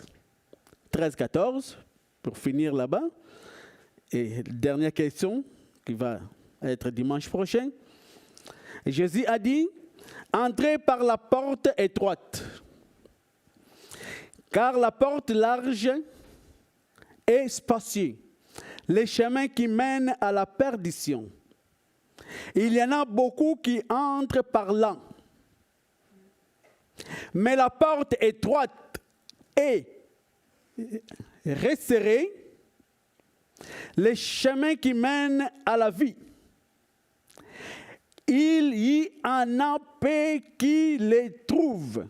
13-14, pour finir là-bas, et dernière question qui va être dimanche prochain. Jésus a dit, entrez par la porte étroite, car la porte large est spacieuse, les chemins qui mènent à la perdition. Il y en a beaucoup qui entrent par là. Mais la porte étroite est resserrée, les chemins qui mènent à la vie. Il y en a peu qui les trouvent.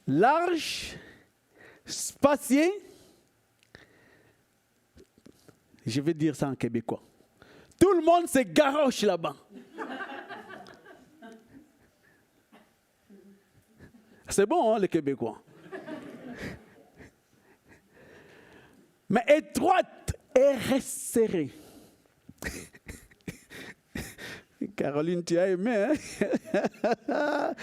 Large, spacieux, je vais dire ça en québécois. Tout le monde se garoche là-bas. C'est bon, hein, les Québécois. Mais étroite et resserrée. Caroline, tu as aimé, hein?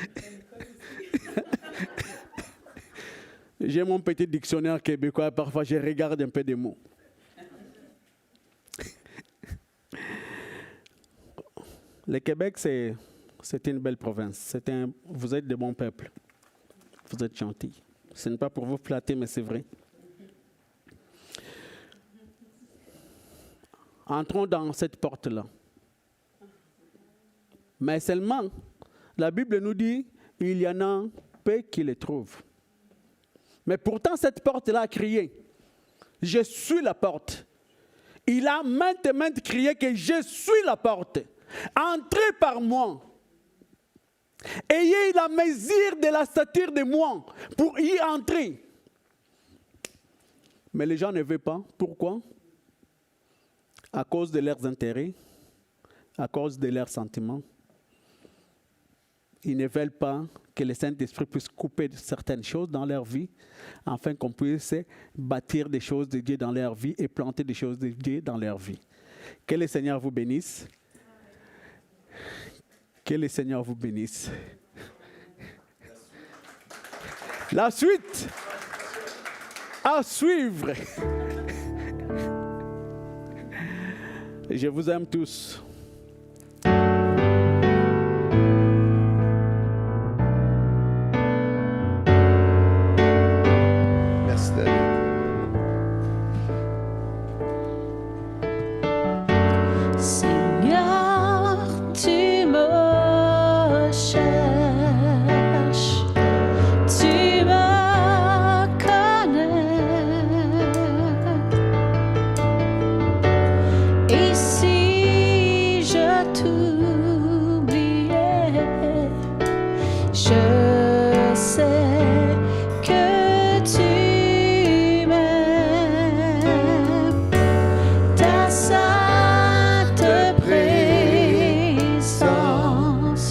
J'ai mon petit dictionnaire québécois, parfois je regarde un peu des mots. Le Québec, c'est une belle province. Vous êtes de bons peuples. Vous êtes gentils. Ce n'est pas pour vous flatter, mais c'est vrai. Entrons dans cette porte-là. Mais seulement, la Bible nous dit, il y en a peu qui les trouvent. Mais pourtant, cette porte-là a crié, je suis la porte. Il a maintes crié que je suis la porte. Entrez par moi. Ayez la mesure de la stature de moi pour y entrer. Mais les gens ne veulent pas. Pourquoi? À cause de leurs intérêts, à cause de leurs sentiments. Ils ne veulent pas que le Saint-Esprit puisse couper certaines choses dans leur vie, afin qu'on puisse bâtir des choses de Dieu dans leur vie et planter des choses de Dieu dans leur vie. Que le Seigneur vous bénisse. Que le Seigneur vous bénisse. La suite à suivre. Je vous aime tous. Merci David. Seigneur, tu me cherches, tu me connais. Et si je t'oubliais, je sais que tu m'aimes. Ta sainte présence,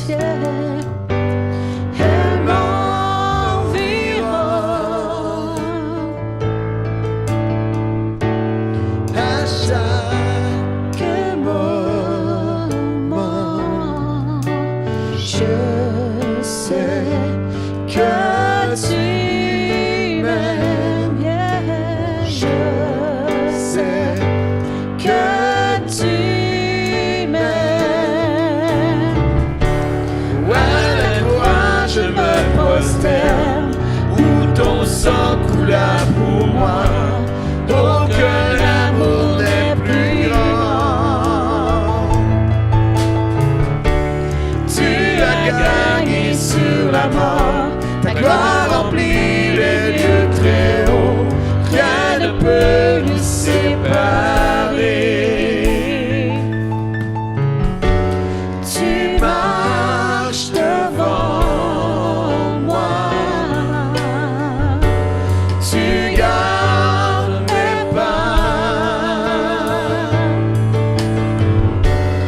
elle m'environne. À chaque moment, je sais que tu m'aimes. Je sais que tu m'aimes. À la croix, je me prosterne, où ton sang coula pour moi. Aucun amour n'est plus grand. Tu as gagné sur la mort, ta gloire remplit les lieux très hauts. Rien ne peut nous séparer. Tu marches devant moi, tu gardes mes pas.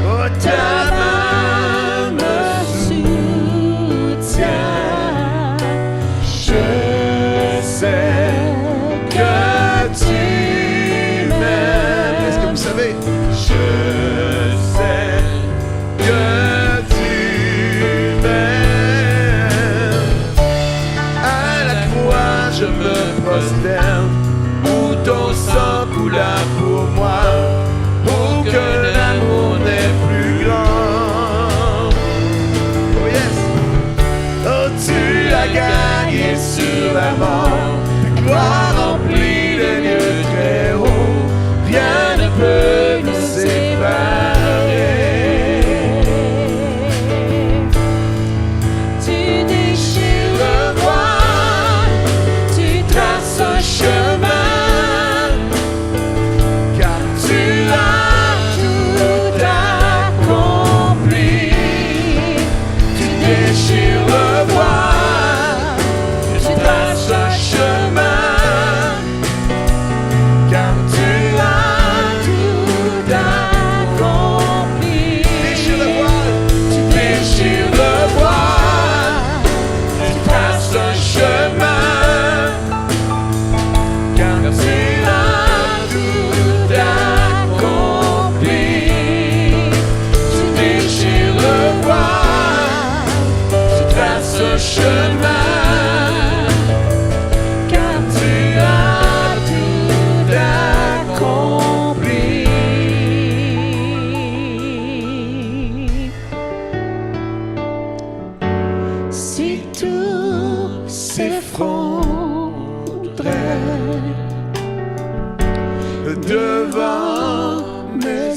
Oh, ta main me soutient. Je sais que tu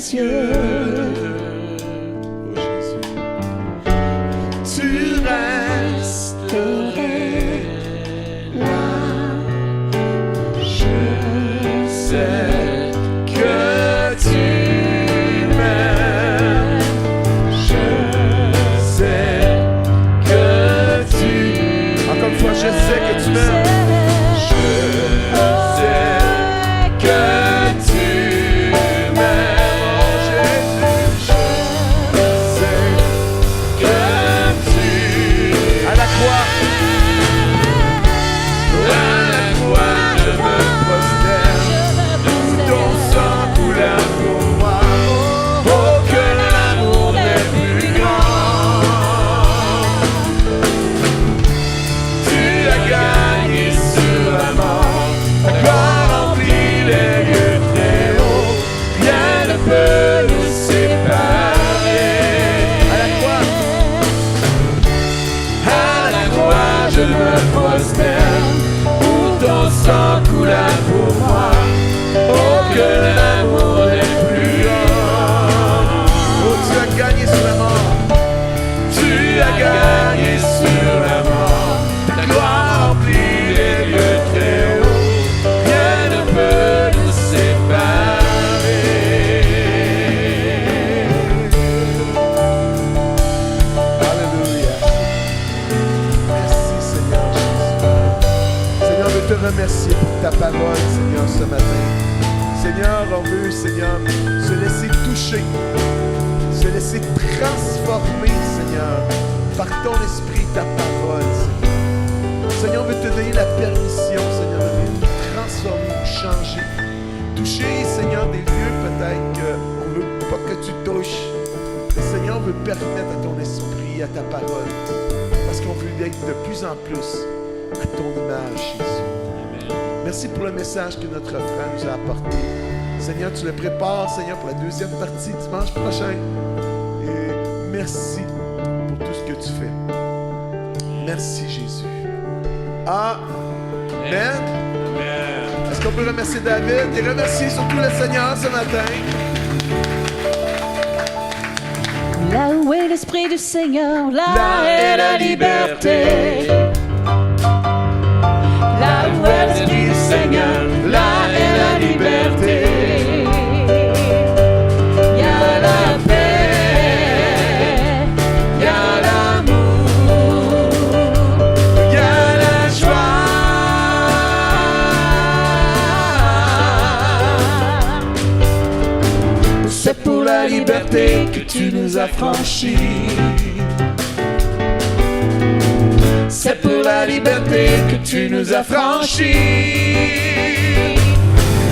cieux. Oh Jésus, tu resterais là. Je sais que tu m'aimes. Je sais que tu... Encore une fois, je sais que tu m'aimes. Je sais que tu m'aimes. Oh Jésus, je sais que tu... À la croix, je me prosterne. Où ton sang coulait pour moi. Oh, que l'amour n'est plus grand. Tu as gagné sur la mort. Ta gloire remplit les lieux très hauts. Rien ne peut nous séparer. À la croix, je me prosterne. Où ton sang coula pour moi. Oh, que l'amour n'est plus grand. Oh, tu as gagné sur la mort. Tu as gagné sur la mort. Ta gloire remplit les lieux très hauts. Rien ne peut nous séparer. Alléluia. Merci Seigneur Jésus. Seigneur, je veux te remercier pour ta parole, Seigneur, ce matin. Seigneur, on veut, Seigneur, se laisser toucher, se laisser transformer, Seigneur, par ton esprit, ta parole, Seigneur. Seigneur, on veut te donner la permission, Seigneur, de venir nous transformer, nous changer. Toucher, Seigneur, des lieux peut-être qu'on ne veut pas que tu touches. Mais Seigneur, on veut permettre à ton esprit, à ta parole, parce qu'on veut être de plus en plus à ton image, Jésus. Merci pour le message que notre frère nous a apporté. Seigneur, tu le prépares, Seigneur, pour la deuxième partie dimanche prochain. Et merci pour tout ce que tu fais. Merci, Jésus. Amen. Est-ce qu'on peut remercier David et remercier surtout le Seigneur ce matin? Là où est l'Esprit du Seigneur, là est la liberté. Là où est l'Esprit du Seigneur, là est la liberté. Il y a la paix, il y a l'amour, il y a la joie. C'est pour la liberté que tu nous as franchis. C'est pour la liberté que tu nous as franchis.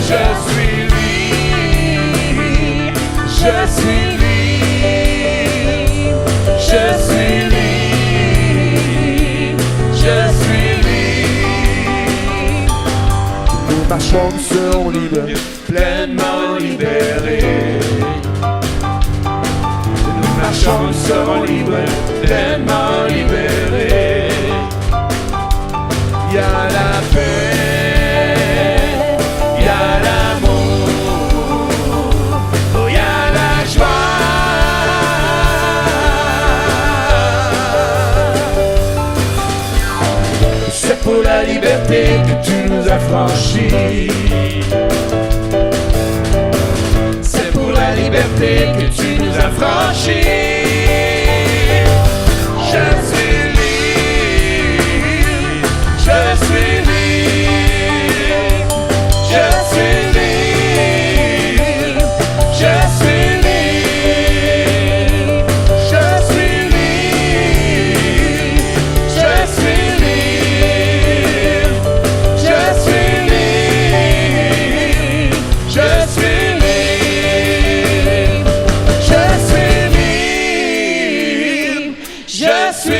Je suis libre, je suis libre, je suis libre, je suis libre. Nous marchons, nous serons libres. Pleinement libérés. Nous marchons, nous serons libres, pleinement libérés. Il y a la paix, il y a l'amour, oh, il y a la joie. C'est pour la liberté que tu nous as franchis. C'est pour la liberté que tu nous as franchis. Je suis libre, je suis libre, je suis libre, je suis libre, je suis libre, je suis libre, je suis libre, je suis libre, je suis libre, je suis libre, je suis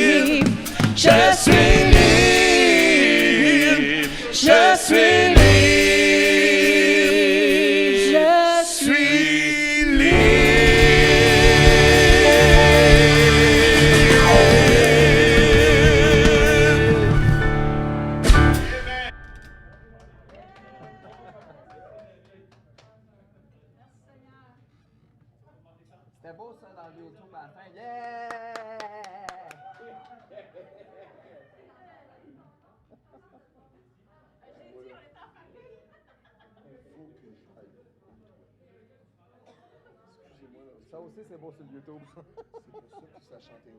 libre, je suis libre, je suis libre. C'était beau ça dans le YouTube à la fin. Yeah! Il faut que j'aille. Excusez-moi. Là, Ça aussi, c'est beau sur le YouTube. c'est pour ça que ça a chanté.